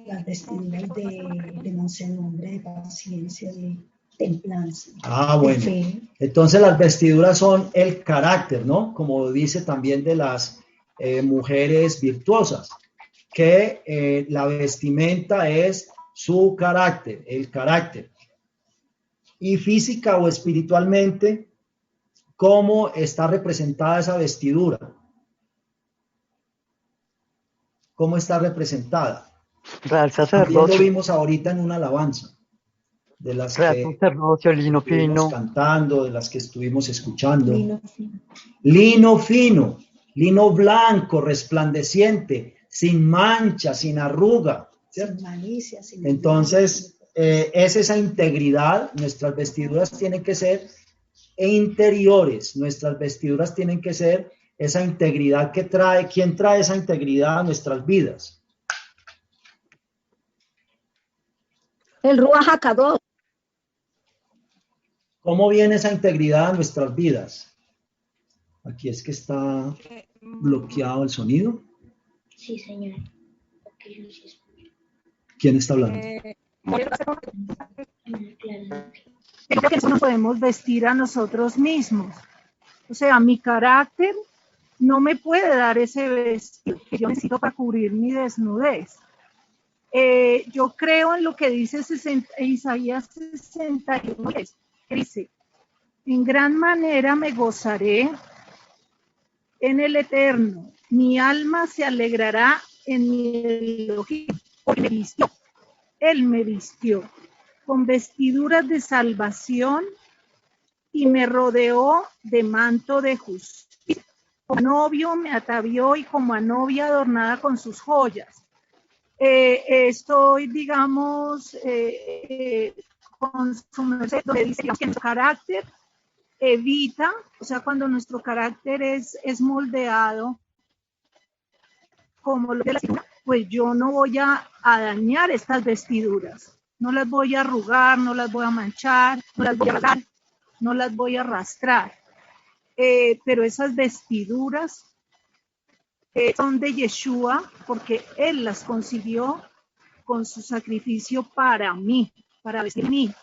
las vestiduras de mansedumbre, de paciencia, de templanza. Bueno. Fe. Entonces las vestiduras son el carácter, ¿no? Como dice también de las mujeres virtuosas, que la vestimenta es su carácter, el carácter. Y física o espiritualmente, ¿cómo está representada esa vestidura? ¿Cómo está representada? Real También lo sacerdocio. vimos ahorita en una alabanza, de las Real que sacerdocio, lino estuvimos fino. cantando, de las que estuvimos escuchando. Lino fino. Lino fino, lino blanco, resplandeciente, sin mancha, sin arruga, ¿cierto? Sin malicia, sin Entonces, es esa integridad. Nuestras vestiduras tienen que ser interiores, nuestras vestiduras tienen que ser esa integridad que trae. ¿Quién trae esa integridad a nuestras vidas? El Ruach HaKadosh. ¿Cómo viene esa integridad a nuestras vidas? Aquí es que está bloqueado el sonido. Sí, señor. ¿Quién está hablando? Yo creo que eso nos podemos vestir a nosotros mismos. O sea, mi carácter no me puede dar ese vestido que yo necesito para cubrir mi desnudez. Yo creo en lo que dice Isaías 61, que dice: en gran manera me gozaré en el Eterno, mi alma se alegrará en mi Elohim, porque me vistió, Él me vistió con vestiduras de salvación y me rodeó de manto de justicia. Como novio me atavió y como a novia adornada con sus joyas. Estoy, digamos, con su merced, donde dice que nuestro carácter evita, o sea, cuando nuestro carácter es moldeado como lo de la vestidura, pues yo no voy a dañar estas vestiduras, no las voy a arrugar, no las voy a manchar, no las voy a rasgar, no las voy a arrastrar, pero esas vestiduras son de Yeshua, porque Él las consiguió con su sacrificio para mí, para vestirme.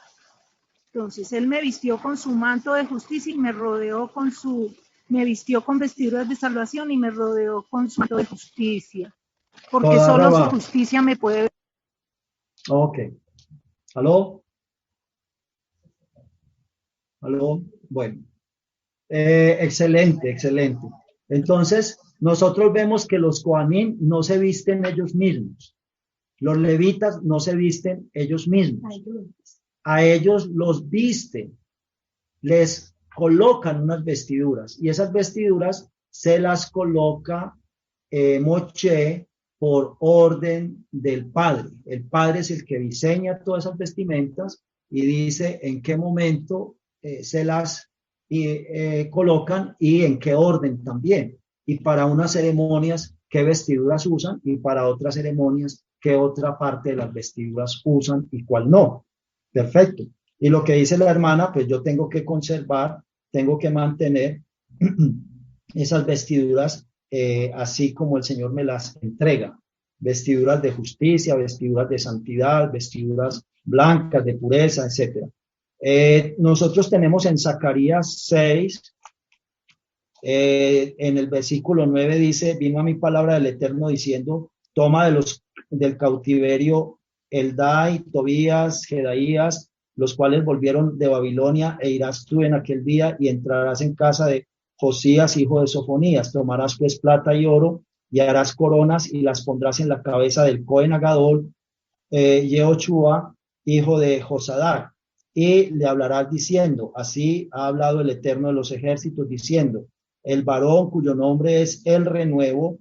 Entonces Él me vistió con su manto de justicia y me rodeó me vistió con vestiduras de salvación y me rodeó con su manto de justicia, porque Toda solo raba. su justicia me puede. Ok. ¿Aló? ¿Aló? Bueno. Excelente, excelente. Entonces, nosotros vemos que los Kohanim no se visten ellos mismos. Los levitas no se visten ellos mismos. A ellos los visten, les colocan unas vestiduras, y esas vestiduras se las coloca Moshe por orden del Padre. El Padre es el que diseña todas esas vestimentas y dice en qué momento se las colocan y en qué orden también. Y para unas ceremonias, qué vestiduras usan, y para otras ceremonias, qué otra parte de las vestiduras usan y cuál no. Perfecto. Y lo que dice la hermana, pues yo tengo que conservar, tengo que mantener esas vestiduras así como el Señor me las entrega. Vestiduras de justicia, vestiduras de santidad, vestiduras blancas, de pureza, etc. Nosotros tenemos en Zacarías 6, en el versículo 9 dice, vino a mi palabra del Eterno diciendo, toma del cautiverio Eldai, Tobías, Jedaías, los cuales volvieron de Babilonia, e irás tú en aquel día y entrarás en casa de Josías, hijo de Sofonías. Tomarás pues plata y oro y harás coronas y las pondrás en la cabeza del Cohen Agadol, Yehoshua, hijo de Josadac, y le hablarás diciendo, así ha hablado el Eterno de los ejércitos, diciendo, el varón cuyo nombre es el renuevo,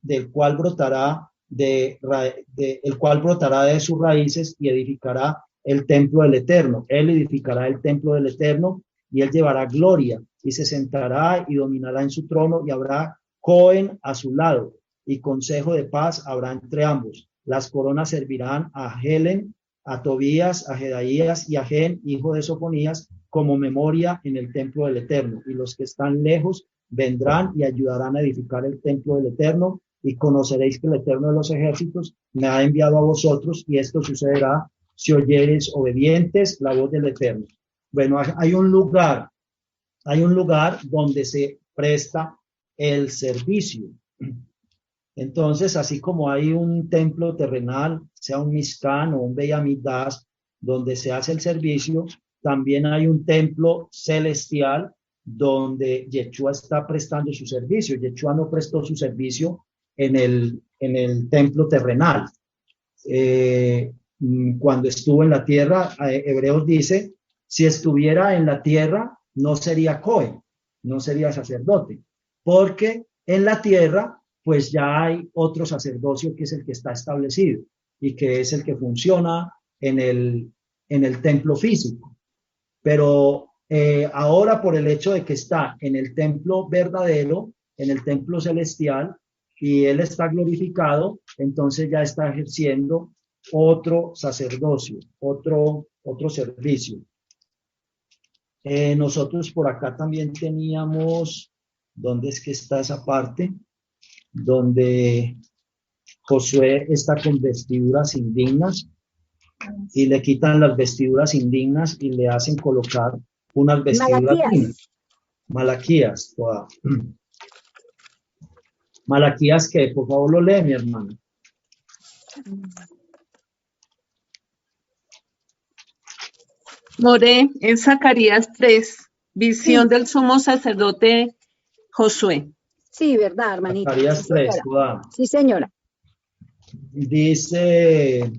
del cual brotará el cual brotará de sus raíces y edificará el templo del Eterno. Él edificará el templo del Eterno y él llevará gloria y se sentará y dominará en su trono y habrá Cohen a su lado y consejo de paz habrá entre ambos. Las coronas servirán a Helen, a Tobías, a Jedaías y a Gen, hijo de Sofonías, como memoria en el templo del Eterno. Y los que están lejos vendrán y ayudarán a edificar el templo del Eterno, y conoceréis que el Eterno de los ejércitos me ha enviado a vosotros, y esto sucederá si oyereis obedientes la voz del Eterno. Bueno, hay un lugar donde se presta el servicio. Entonces, así como hay un templo terrenal, sea un Mizcán o un Beit Hamikdash, donde se hace el servicio, también hay un templo celestial donde Yeshua está prestando su servicio. Yeshua no prestó su servicio en el templo terrenal. Cuando estuvo en la tierra, Hebreos dice, si estuviera en la tierra, no sería Cohen, no sería sacerdote, porque en la tierra pues ya hay otro sacerdocio que es el que está establecido y que es el que funciona en el templo físico. Pero ahora, por el hecho de que está en el templo verdadero, en el templo celestial, y él está glorificado, entonces ya está ejerciendo otro sacerdocio, otro servicio. Nosotros por acá también teníamos, ¿dónde es que está esa parte? Donde Josué está con vestiduras indignas y le quitan las vestiduras indignas y le hacen colocar unas vestiduras dignas. Malaquías, toda. Malaquías, que por favor lo lee, mi hermano. More en Zacarías 3, visión del sumo sacerdote Josué. Sí, verdad, hermanita. Zacarías 3, toda. Sí, señora. Dice,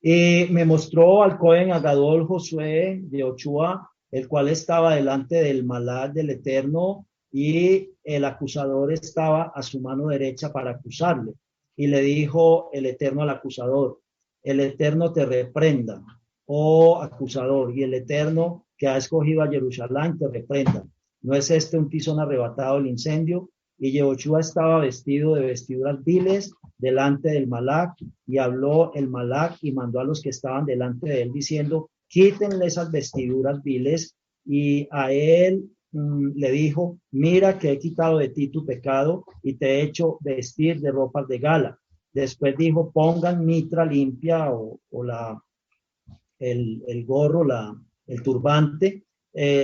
y me mostró al Cohen Agadol Josué de Yehoshua, el cual estaba delante del Malak del Eterno, y el acusador estaba a su mano derecha para acusarle. Y le dijo el Eterno al acusador, el Eterno te reprenda, oh acusador, y el Eterno que ha escogido a Jerusalén te reprenda. ¿No es este un tizón arrebatado del incendio? Y Yehoshua estaba vestido de vestiduras viles delante del Malak, y habló el Malak y mandó a los que estaban delante de él diciendo, quítenle esas vestiduras viles, y a él le dijo, mira que he quitado de ti tu pecado y te he hecho vestir de ropas de gala. Después dijo, pongan mitra limpia o el gorro, el turbante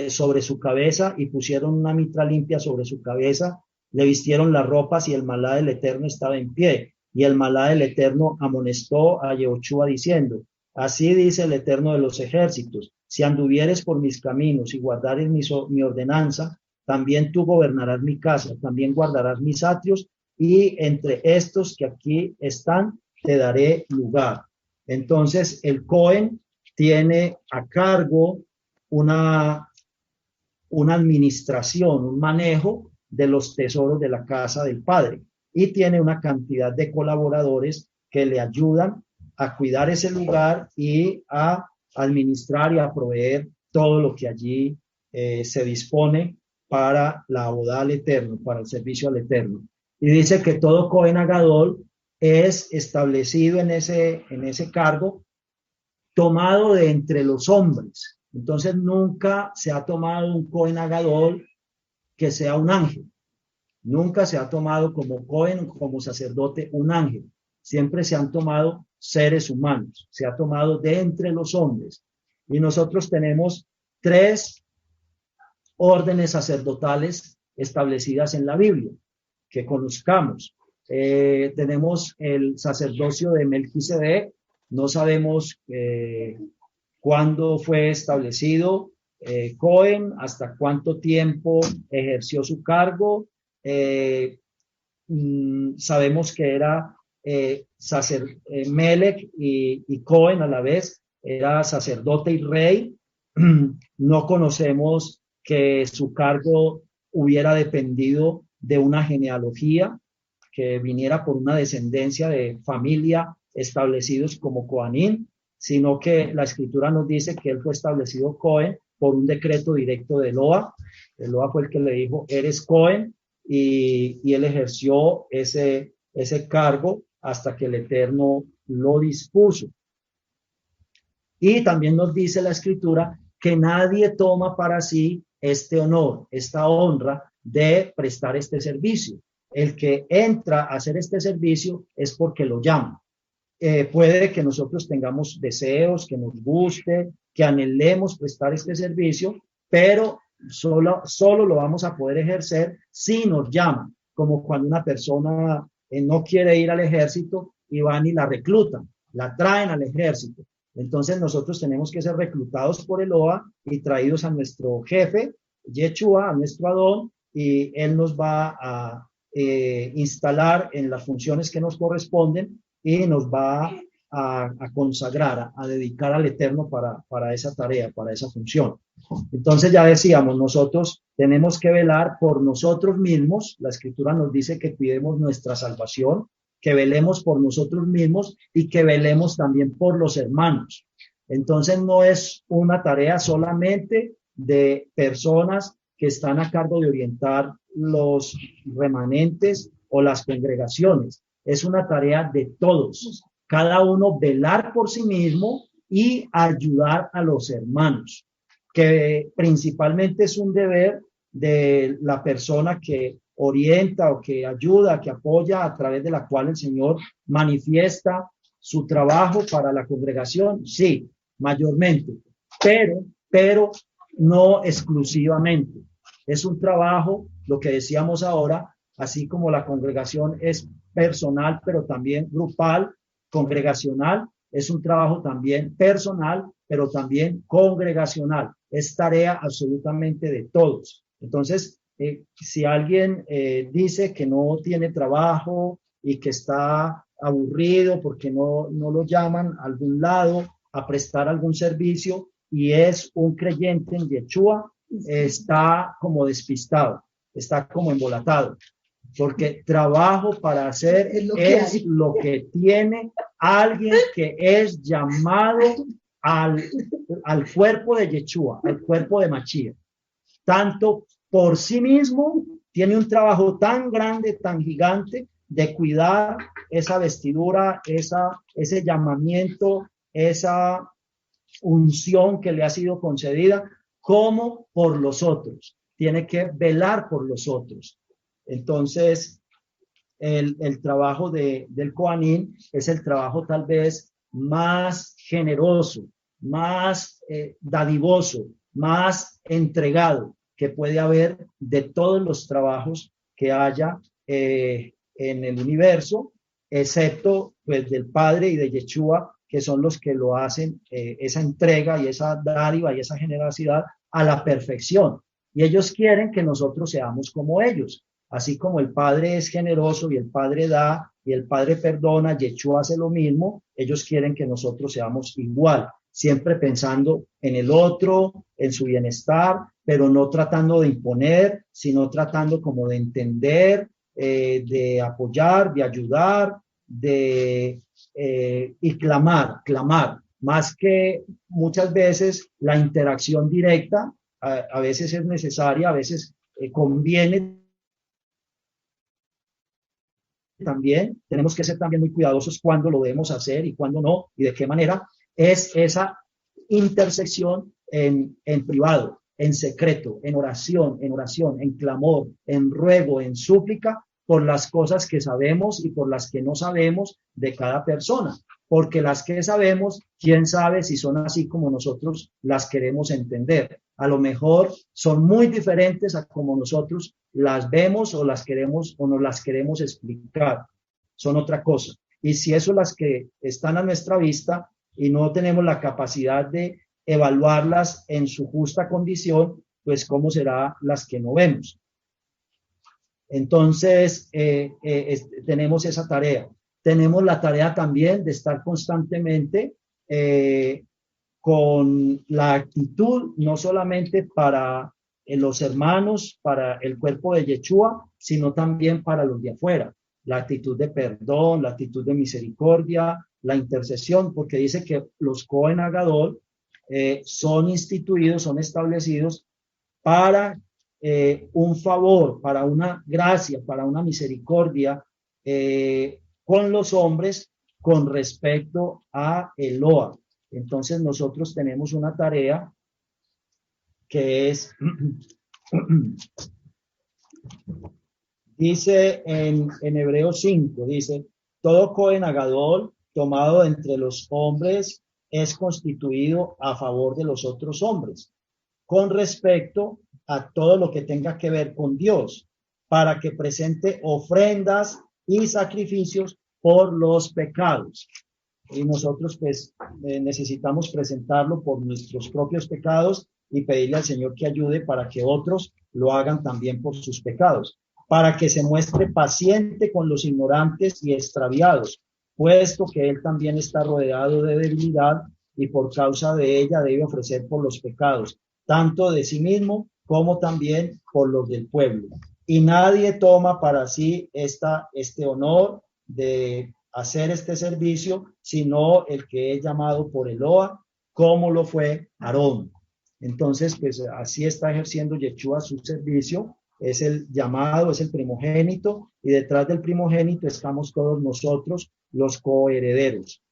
sobre su cabeza, y pusieron una mitra limpia sobre su cabeza, le vistieron las ropas, y el Malá del Eterno estaba en pie. Y el Malá del Eterno amonestó a Yehoshua diciendo, así dice el Eterno de los ejércitos, si anduvieres por mis caminos y guardares mi ordenanza, también tú gobernarás mi casa, también guardarás mis atrios, y entre estos que aquí están te daré lugar. Entonces el Cohen tiene a cargo una administración, un manejo de los tesoros de la casa del Padre, y tiene una cantidad de colaboradores que le ayudan a cuidar ese lugar y a administrar y a proveer todo lo que allí se dispone para la boda al Eterno, para el servicio al Eterno. Y dice que todo Cohen Agadol es establecido en ese cargo tomado de entre los hombres. Entonces nunca se ha tomado un Cohen Agadol que sea un ángel. Nunca se ha tomado como Cohen, como sacerdote, un ángel. Siempre se han tomado seres humanos. Se ha tomado de entre los hombres. Y nosotros tenemos 3 órdenes sacerdotales establecidas en la Biblia, que conozcamos. Tenemos el sacerdocio de Melquisedec. No sabemos cuándo fue establecido Cohen, hasta cuánto tiempo ejerció su cargo. Sabemos que era Melech y Cohen a la vez, era sacerdote y rey. No conocemos que su cargo hubiera dependido de una genealogía, que viniera por una descendencia de familia establecidos como Cohanim, sino que la escritura nos dice que él fue establecido Cohen por un decreto directo de Eloa. Eloa fue el que le dijo, eres Cohen, y él ejerció ese cargo hasta que el Eterno lo dispuso. Y también nos dice la escritura que nadie toma para sí este honor, esta honra de prestar este servicio. El que entra a hacer este servicio es porque lo llama. Puede que nosotros tengamos deseos, que nos guste, que anhelemos prestar este servicio, pero solo lo vamos a poder ejercer si nos llaman, como cuando una persona no quiere ir al ejército y van y la reclutan, la traen al ejército. Entonces nosotros tenemos que ser reclutados por Eloa y traídos a nuestro jefe, Yeshua, a nuestro Adón, y él nos va a instalar en las funciones que nos corresponden y nos va a consagrar, a dedicar al Eterno para esa tarea, para esa función. Entonces ya decíamos, nosotros tenemos que velar por nosotros mismos. La escritura nos dice que cuidemos nuestra salvación, que velemos por nosotros mismos y que velemos también por los hermanos. Entonces no es una tarea solamente de personas que están a cargo de orientar los remanentes o las congregaciones. Es una tarea de todos. Cada uno velar por sí mismo y ayudar a los hermanos, que principalmente es un deber de la persona que orienta o que ayuda, que apoya, a través de la cual el Señor manifiesta su trabajo para la congregación, sí, mayormente, pero no exclusivamente. Es un trabajo, lo que decíamos ahora, así como la congregación es personal, pero también grupal, congregacional, es un trabajo también personal, pero también congregacional. Es tarea absolutamente de todos. Entonces, si alguien dice que no tiene trabajo y que está aburrido porque no lo llaman a algún lado a prestar algún servicio y es un creyente en Yeshua, está como despistado, está como embolatado, porque trabajo para hacer es lo que tiene alguien que es llamado al cuerpo de Yeshua, al cuerpo de Mashiach. Tanto por sí mismo tiene un trabajo tan grande, tan gigante, de cuidar esa vestidura, ese llamamiento, esa unción que le ha sido concedida, como por los otros. Tiene que velar por los otros. Entonces, el trabajo del Cohanim es el trabajo tal vez más generoso, más dadivoso, más entregado que puede haber de todos los trabajos que haya en el universo, excepto pues del Padre y de Yeshua, que son los que lo hacen, esa entrega y esa dádiva y esa generosidad a la perfección. Y ellos quieren que nosotros seamos como ellos. Así como el Padre es generoso y el Padre da y el Padre perdona, Yeshua hace lo mismo, ellos quieren que nosotros seamos igual, siempre pensando en el otro, en su bienestar, pero no tratando de imponer, sino tratando como de entender, de apoyar, de ayudar, y clamar, más que muchas veces la interacción directa, a veces es necesaria, a veces conviene. También tenemos que ser también muy cuidadosos cuándo lo debemos hacer y cuándo no, y de qué manera, es esa intersección en privado, en secreto, en oración, en clamor, en ruego, en súplica, por las cosas que sabemos y por las que no sabemos de cada persona. Porque las que sabemos, quién sabe si son así como nosotros las queremos entender. A lo mejor son muy diferentes a como nosotros las vemos o las queremos o nos las queremos explicar. Son otra cosa. Y si eso las que están a nuestra vista y no tenemos la capacidad de evaluarlas en su justa condición, pues cómo será las que no vemos. Entonces, tenemos esa tarea. Tenemos la tarea también de estar constantemente con la actitud, no solamente para los hermanos, para el cuerpo de Yeshua, sino también para los de afuera. La actitud de perdón, la actitud de misericordia, la intercesión, porque dice que los Cohen Agadol son instituidos, son establecidos para un favor, para una gracia, para una misericordia con los hombres con respecto a Eloa. Entonces nosotros tenemos una tarea que es, dice en Hebreos 5, dice, todo Cohen Agadol tomado entre los hombres es constituido a favor de los otros hombres, con respecto a todo lo que tenga que ver con Dios, para que presente ofrendas y sacrificios por los pecados. Y nosotros pues necesitamos presentarlo por nuestros propios pecados y pedirle al Señor que ayude para que otros lo hagan también por sus pecados, para que se muestre paciente con los ignorantes y extraviados, puesto que él también está rodeado de debilidad y por causa de ella debe ofrecer por los pecados, tanto de sí mismo como también por los del pueblo. Y nadie toma para sí este honor de hacer este servicio, sino el que es llamado por Eloa, como lo fue Aarón. Entonces, pues así está ejerciendo Yeshua su servicio, es el llamado, es el primogénito, y detrás del primogénito estamos todos nosotros, los coherederos.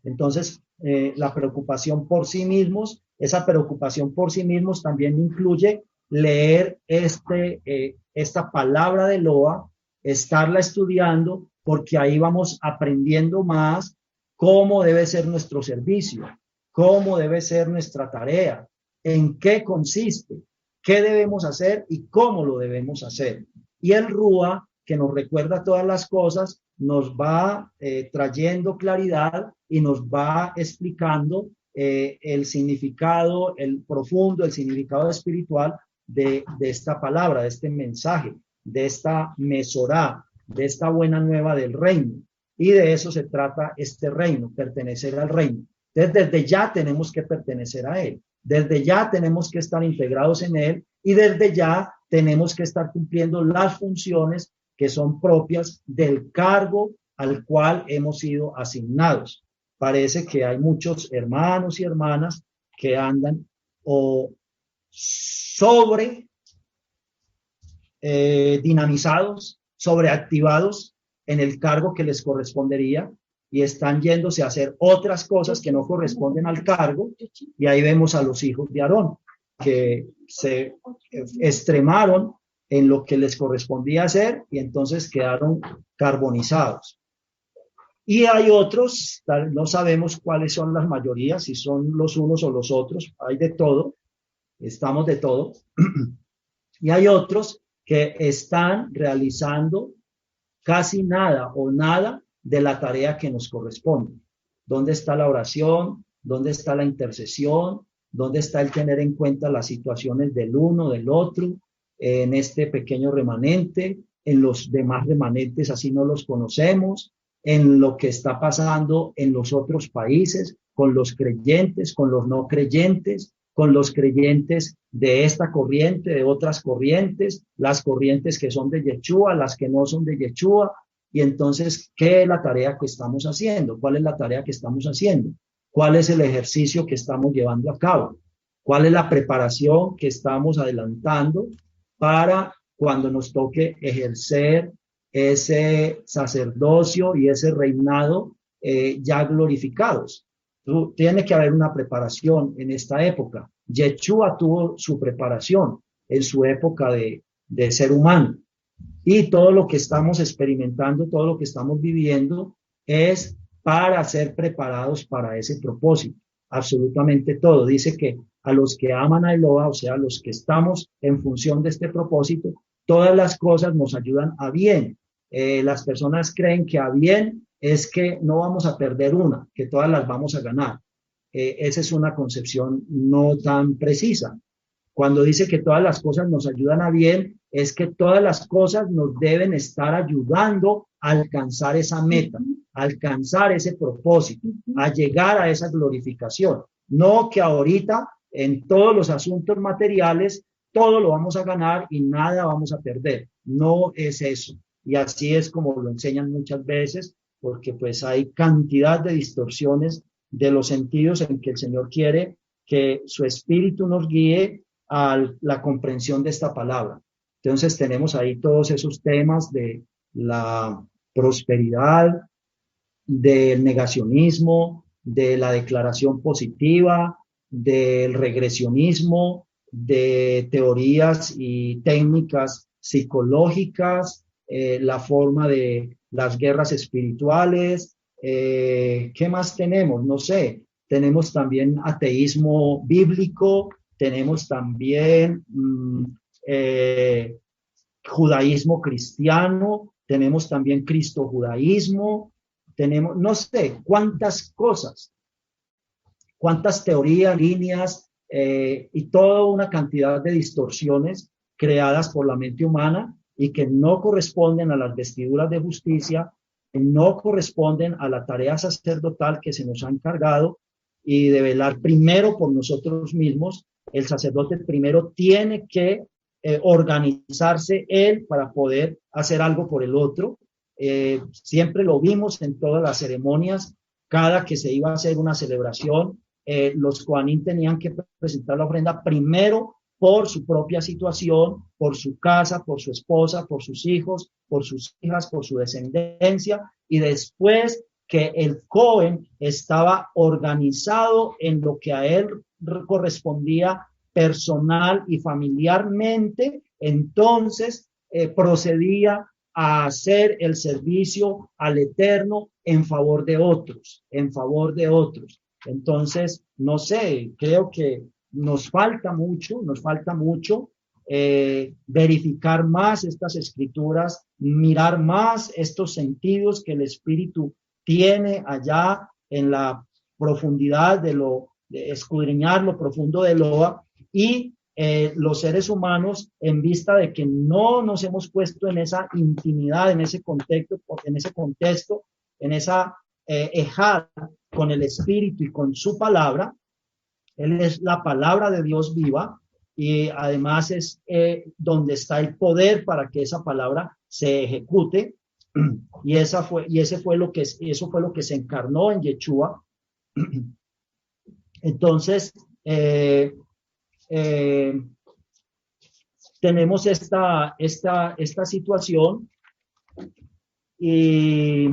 Entonces, la preocupación por sí mismos, esa preocupación por sí mismos también incluye leer esta palabra de Eloa, estarla estudiando, porque ahí vamos aprendiendo más cómo debe ser nuestro servicio, cómo debe ser nuestra tarea, en qué consiste, qué debemos hacer y cómo lo debemos hacer. Y el Rúa, que nos recuerda todas las cosas, nos va trayendo claridad y nos va explicando el significado, el profundo, el significado espiritual de esta palabra, de este mensaje, de esta mesorá, de esta buena nueva del reino. Y de eso se trata este reino, pertenecer al reino. Entonces, desde ya tenemos que pertenecer a él. Desde ya tenemos que estar integrados en él y desde ya tenemos que estar cumpliendo las funciones que son propias del cargo al cual hemos sido asignados. Parece que hay muchos hermanos y hermanas que andan o sobre dinamizados, sobreactivados en el cargo que les correspondería y están yéndose a hacer otras cosas que no corresponden al cargo, y ahí vemos a los hijos de Aarón que se extremaron en lo que les correspondía hacer y entonces quedaron carbonizados. Y hay otros, no sabemos cuáles son las mayorías, si son los unos o los otros, hay de todo, estamos de todo, y hay otros que están realizando casi nada o nada de la tarea que nos corresponde. ¿Dónde está la oración? ¿Dónde está la intercesión? ¿Dónde está el tener en cuenta las situaciones del uno, del otro, en este pequeño remanente, en los demás remanentes, así no los conocemos, en lo que está pasando en los otros países, con los creyentes, con los no creyentes, con los creyentes de esta corriente, de otras corrientes, las corrientes que son de Yeshua, las que no son de Yeshua? Y entonces, ¿qué es la tarea que estamos haciendo? ¿Cuál es la tarea que estamos haciendo? ¿Cuál es el ejercicio que estamos llevando a cabo? ¿Cuál es la preparación que estamos adelantando para cuando nos toque ejercer ese sacerdocio y ese reinado ya glorificados? Tiene que haber una preparación en esta época. Yeshua tuvo su preparación en su época de ser humano. Y todo lo que estamos experimentando, todo lo que estamos viviendo es para ser preparados para ese propósito. Absolutamente todo. Dice que a los que aman a Eloa, o sea, a los que estamos en función de este propósito, todas las cosas nos ayudan a bien. Las personas creen que a bien es que no vamos a perder una, que todas las vamos a ganar. Esa es una concepción no tan precisa. Cuando dice que todas las cosas nos ayudan a bien, es que todas las cosas nos deben estar ayudando a alcanzar esa meta, a alcanzar ese propósito, a llegar a esa glorificación. No que ahorita en todos los asuntos materiales todo lo vamos a ganar y nada vamos a perder. No es eso. Y así es como lo enseñan muchas veces, porque pues hay cantidad de distorsiones de los sentidos en que el Señor quiere que su espíritu nos guíe a la comprensión de esta palabra. Entonces tenemos ahí todos esos temas de la prosperidad, del negacionismo, de la declaración positiva, del regresionismo, de teorías y técnicas psicológicas, la forma de las guerras espirituales. ¿Qué más tenemos? No sé. Tenemos también ateísmo bíblico, tenemos también judaísmo cristiano, tenemos también cristo-judaísmo, tenemos no sé cuántas cosas, cuántas teorías, líneas y toda una cantidad de distorsiones creadas por la mente humana y que no corresponden a las vestiduras de justicia, que no corresponden a la tarea sacerdotal que se nos ha encargado y de velar primero por nosotros mismos. El sacerdote primero tiene que organizarse él para poder hacer algo por el otro. Siempre lo vimos en todas las ceremonias, cada que se iba a hacer una celebración, los Kohanim tenían que presentar la ofrenda primero por su propia situación, por su casa, por su esposa, por sus hijos, por sus hijas, por su descendencia, y después que el Cohen estaba organizado en lo que a él correspondía personal y familiarmente, entonces procedía a hacer el servicio al Eterno en favor de otros, en favor de otros. Entonces, no sé, creo que nos falta mucho verificar más estas escrituras, mirar más estos sentidos que el Espíritu tiene allá en la profundidad de escudriñar lo profundo de Eloa y los seres humanos, en vista de que no nos hemos puesto en esa intimidad, en ese contexto, en esa ejad con el Espíritu y con su palabra. Él es la palabra de Dios viva y además es donde está el poder para que esa palabra se ejecute. Y eso fue lo que se encarnó en Yeshua. Entonces, tenemos esta situación y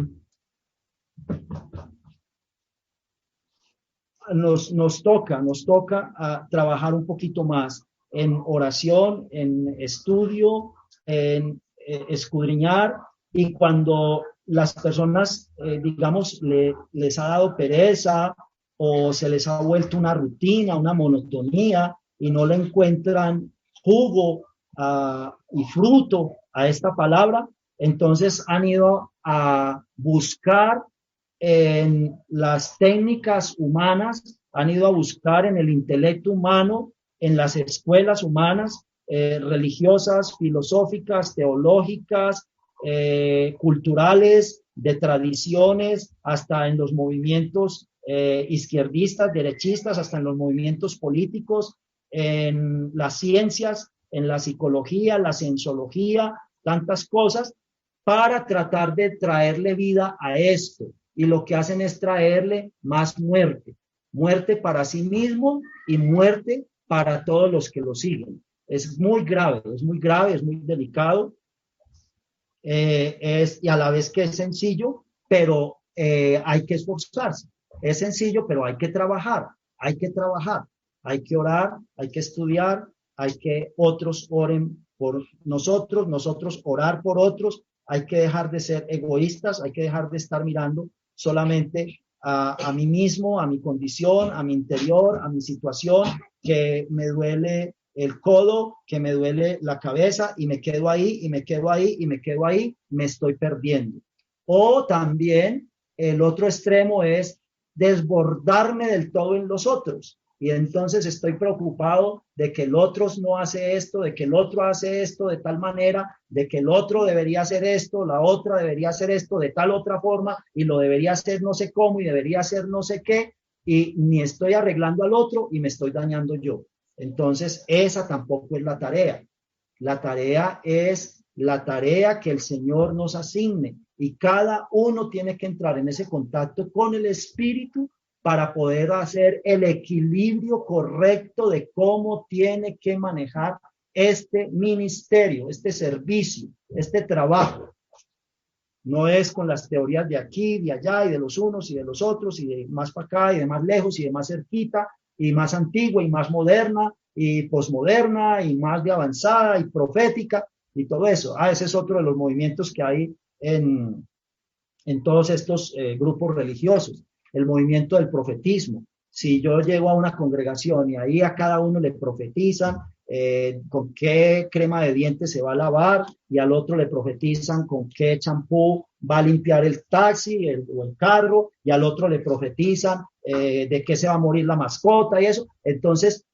nos toca a trabajar un poquito más en oración, en estudio, en escudriñar, y cuando las personas, digamos, les ha dado pereza o se les ha vuelto una rutina, una monotonía y no le encuentran jugo y fruto a esta palabra, entonces han ido a buscar en las técnicas humanas, han ido a buscar en el intelecto humano, en las escuelas humanas, religiosas, filosóficas, teológicas, culturales, de tradiciones, hasta en los movimientos izquierdistas, derechistas, hasta en los movimientos políticos, en las ciencias, en la psicología, la cienciología, tantas cosas, para tratar de traerle vida a esto. Y lo que hacen es traerle más muerte, muerte para sí mismo y muerte para todos los que lo siguen. Es muy grave, es muy delicado, y a la vez que es sencillo, pero hay que esforzarse. Es sencillo, pero hay que trabajar, hay que trabajar, hay que orar, hay que estudiar, hay que otros oren por nosotros, nosotros orar por otros, hay que dejar de ser egoístas, hay que dejar de estar mirando solamente a mí mismo, a mi condición, a mi interior, a mi situación, que me duele el codo, que me duele la cabeza y me quedo ahí y me quedo ahí y me quedo ahí, me estoy perdiendo. O también el otro extremo es desbordarme del todo en los otros. Y entonces estoy preocupado de que el otro no hace esto, de que el otro hace esto de tal manera, de que el otro debería hacer esto, la otra debería hacer esto de tal otra forma y lo debería hacer no sé cómo y debería hacer no sé qué, y ni estoy arreglando al otro y me estoy dañando yo. Entonces esa tampoco es la tarea. La tarea es la tarea que el Señor nos asigne y cada uno tiene que entrar en ese contacto con el Espíritu para poder hacer el equilibrio correcto de cómo tiene que manejar este ministerio, este servicio, este trabajo. No es con las teorías de aquí, de allá y de los unos y de los otros y de más para acá y de más lejos y de más cerquita y más antigua y más moderna y posmoderna y más de avanzada y profética y todo eso. Ese es otro de los movimientos que hay en todos estos grupos religiosos. El movimiento del profetismo. Si yo llego a una congregación y ahí a cada uno le profetizan con qué crema de dientes se va a lavar y al otro le profetizan con qué champú va a limpiar el taxi o el carro y al otro le profetizan de qué se va a morir la mascota y eso. Entonces,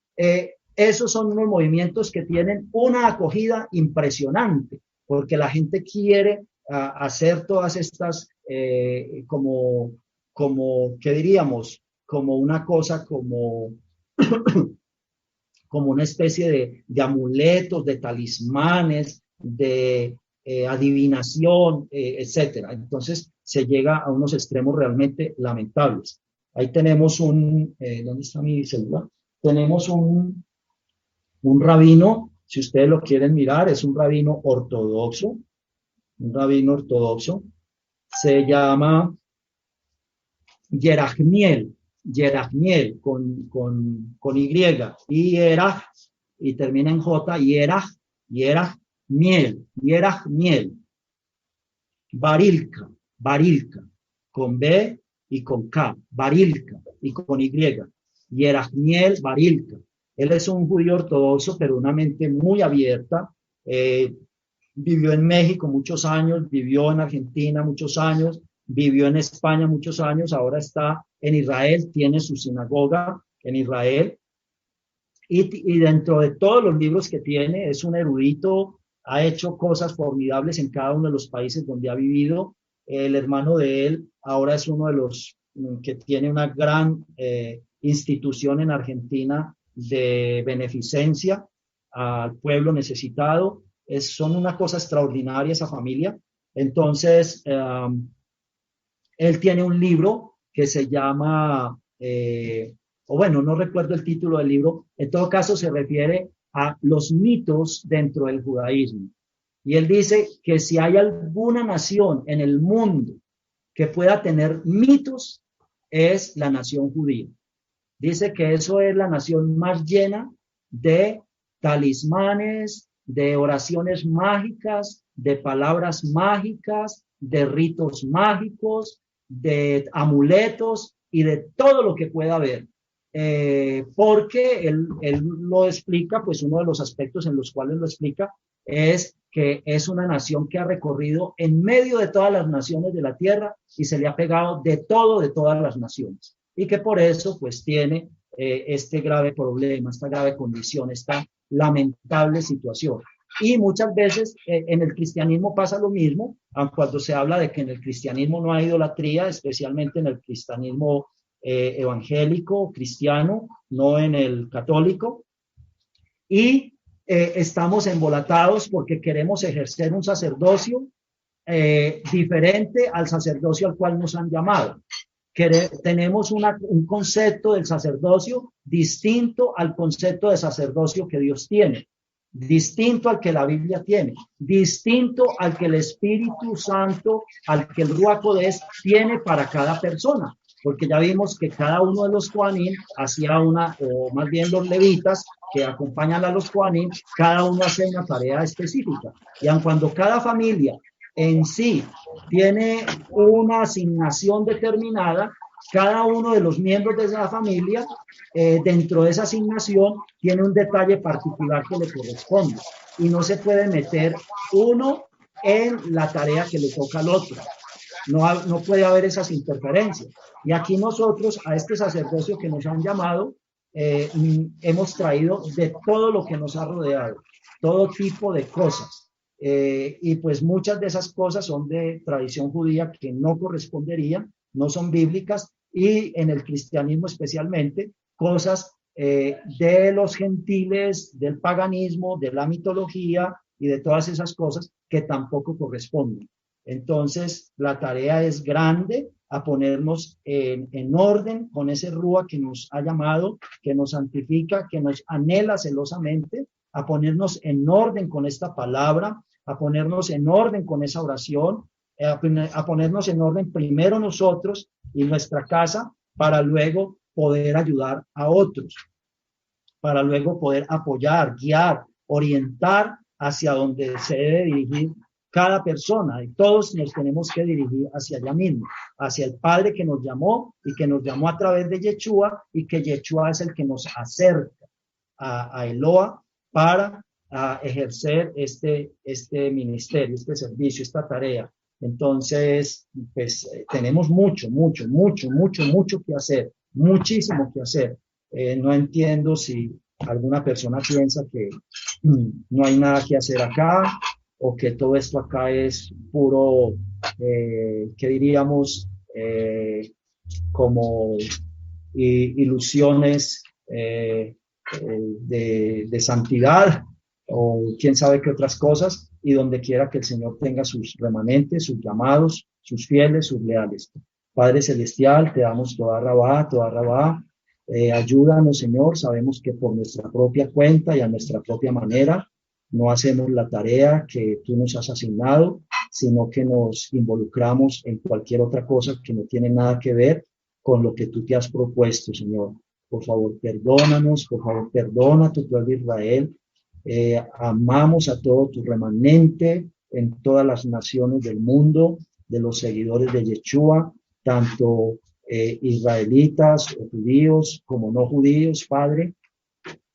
esos son unos movimientos que tienen una acogida impresionante porque la gente quiere hacer todas estas como, ¿qué diríamos? Como una cosa, como una especie de amuletos, de talismanes, de adivinación, etcétera. Entonces se llega a unos extremos realmente lamentables. Ahí tenemos ¿dónde está mi celular? Tenemos un rabino, si ustedes lo quieren mirar, es un rabino ortodoxo, se llama Yerachmiel con Y, y termina en J, Yerachmiel, Barilka, con B y con K, Barilka, y con Y, Yerachmiel Barilka. Él es un judío ortodoxo, pero una mente muy abierta, vivió en México muchos años, vivió en Argentina muchos años, vivió en España muchos años, ahora está en Israel, tiene su sinagoga en Israel y dentro de todos los libros que tiene es un erudito, ha hecho cosas formidables en cada uno de los países donde ha vivido. El hermano de él ahora es uno de los que tiene una gran institución en Argentina de beneficencia al pueblo necesitado. Son una cosa extraordinaria esa familia. Entonces, él tiene un libro que se llama, no recuerdo el título del libro, en todo caso se refiere a los mitos dentro del judaísmo. Y él dice que si hay alguna nación en el mundo que pueda tener mitos, es la nación judía. Dice que eso es la nación más llena de talismanes, de oraciones mágicas, de palabras mágicas, de ritos mágicos, de amuletos y de todo lo que pueda haber. Porque él lo explica, pues uno de los aspectos en los cuales lo explica es que es una nación que ha recorrido en medio de todas las naciones de la tierra y se le ha pegado de todas las naciones. Y que por eso pues tiene este grave problema, esta grave condición, esta lamentable situación. Y muchas veces en el cristianismo pasa lo mismo, cuando se habla de que en el cristianismo no hay idolatría, especialmente en el cristianismo evangélico, cristiano, no en el católico. Y estamos embolatados porque queremos ejercer un sacerdocio diferente al sacerdocio al cual nos han llamado. Tenemos un concepto del sacerdocio distinto al concepto de sacerdocio que Dios tiene, distinto al que la Biblia tiene, distinto al que el Espíritu Santo, al que el Ruach Kodеш tiene para cada persona. porque ya vimos que cada uno de los Kohanim hacía una, o más bien los levitas que acompañan a los Kohanim, cada uno hace una tarea específica. Y aun cuando cada familia en sí tiene una asignación determinada, cada uno de los miembros de esa familia, dentro de esa asignación, tiene un detalle particular que le corresponde. Y no se puede meter uno en la tarea que le toca al otro. No puede haber esas interferencias. Y aquí nosotros, a este sacerdocio que nos han llamado, hemos traído de todo lo que nos ha rodeado, todo tipo de cosas. Y pues muchas de esas cosas son de tradición judía que no corresponderían, no son bíblicas, y en el cristianismo especialmente, cosas de los gentiles, del paganismo, de la mitología y de todas esas cosas que tampoco corresponden. Entonces, la tarea es grande, a ponernos en orden con ese Rúa que nos ha llamado, que nos santifica, que nos anhela celosamente, a ponernos en orden con esta palabra, a ponernos en orden con esa oración, a ponernos en orden primero nosotros y nuestra casa, para luego poder ayudar a otros, para luego poder apoyar, guiar, orientar hacia donde se debe dirigir cada persona, y todos nos tenemos que dirigir hacia allá mismo, hacia el Padre que nos llamó y que nos llamó a través de Yeshua, y que Yeshua es el que nos acerca a Eloa para ejercer este ministerio, este servicio, esta tarea. Entonces, pues tenemos mucho que hacer, muchísimo que hacer. No entiendo si alguna persona piensa que no hay nada que hacer acá, o que todo esto acá es puro, ¿qué diríamos? Como ilusiones de santidad, o quién sabe qué otras cosas, y donde quiera que el Señor tenga sus remanentes, sus llamados, sus fieles, sus leales. Padre Celestial, te damos toda rabá, ayúdanos, Señor. Sabemos que por nuestra propia cuenta y a nuestra propia manera no hacemos la tarea que tú nos has asignado, sino que nos involucramos en cualquier otra cosa que no tiene nada que ver con lo que tú te has propuesto, Señor. Por favor, perdónanos, por favor, perdona a tu pueblo Israel. Amamos a todo tu remanente en todas las naciones del mundo, de los seguidores de Yeshua, tanto israelitas o judíos como no judíos, Padre,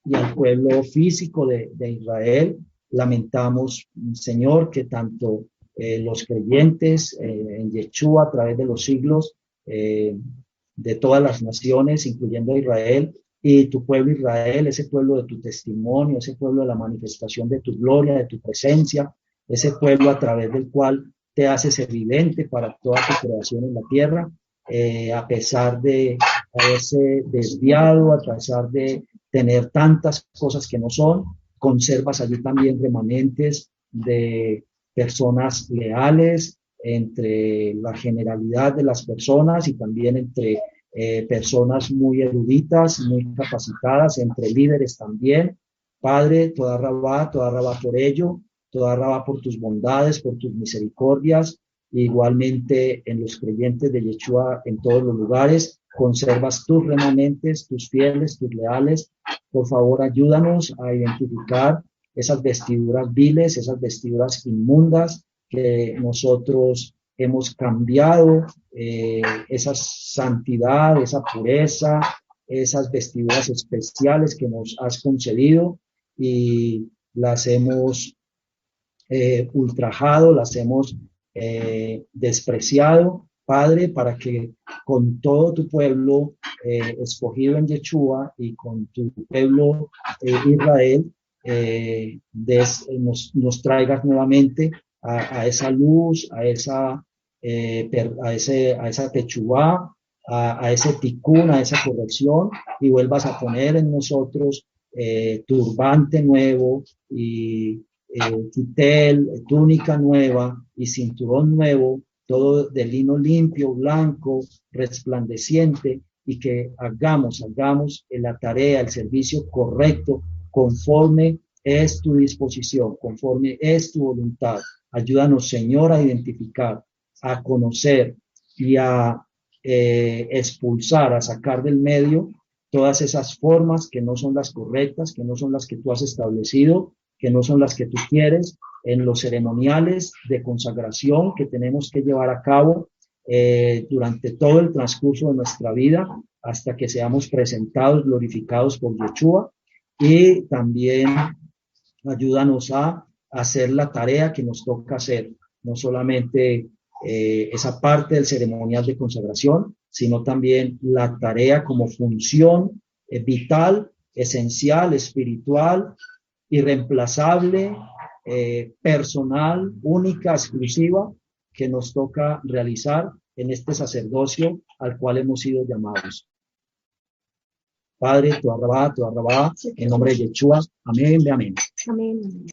y al pueblo físico de Israel. Lamentamos, Señor, que tanto los creyentes en Yeshua a través de los siglos, de todas las naciones, incluyendo a Israel, y tu pueblo Israel, ese pueblo de tu testimonio, ese pueblo de la manifestación de tu gloria, de tu presencia, ese pueblo a través del cual te haces evidente para toda tu creación en la tierra, a pesar de haberse desviado, a pesar de tener tantas cosas que no son, conservas allí también remanentes de personas leales entre la generalidad de las personas, y también entre personas muy eruditas, muy capacitadas, entre líderes también. Padre, toda rabá por ello, toda rabá por tus bondades, por tus misericordias. Igualmente en los creyentes de Yeshua en todos los lugares, conservas tus remanentes, tus fieles, tus leales. Por favor, ayúdanos a identificar esas vestiduras viles, esas vestiduras inmundas que nosotros hemos cambiado, esa santidad, esa pureza, esas vestiduras especiales que nos has concedido, y las hemos ultrajado, las hemos despreciado, Padre, para que con todo tu pueblo escogido en Yeshua y con tu pueblo Israel, nos traigas nuevamente a esa luz, a esa techubá, a ese tikkun, a esa corrección, y vuelvas a poner en nosotros turbante nuevo y quitel, túnica nueva y cinturón nuevo, todo de lino limpio, blanco, resplandeciente, y que hagamos la tarea, el servicio correcto, conforme es tu disposición, conforme es tu voluntad. Ayúdanos, Señor, a identificar, a conocer y a expulsar, a sacar del medio todas esas formas que no son las correctas, que no son las que tú has establecido, que no son las que tú quieres, en los ceremoniales de consagración que tenemos que llevar a cabo durante todo el transcurso de nuestra vida, hasta que seamos presentados, glorificados por Yeshua. Y también ayúdanos a hacer la tarea que nos toca hacer, no solamente esa parte del ceremonial de consagración, sino también la tarea como función vital, esencial, espiritual, irreemplazable, personal, única, exclusiva, que nos toca realizar en este sacerdocio al cual hemos sido llamados. Padre, tu arrabá, en nombre de Yeshua. Amén, amén. Amén.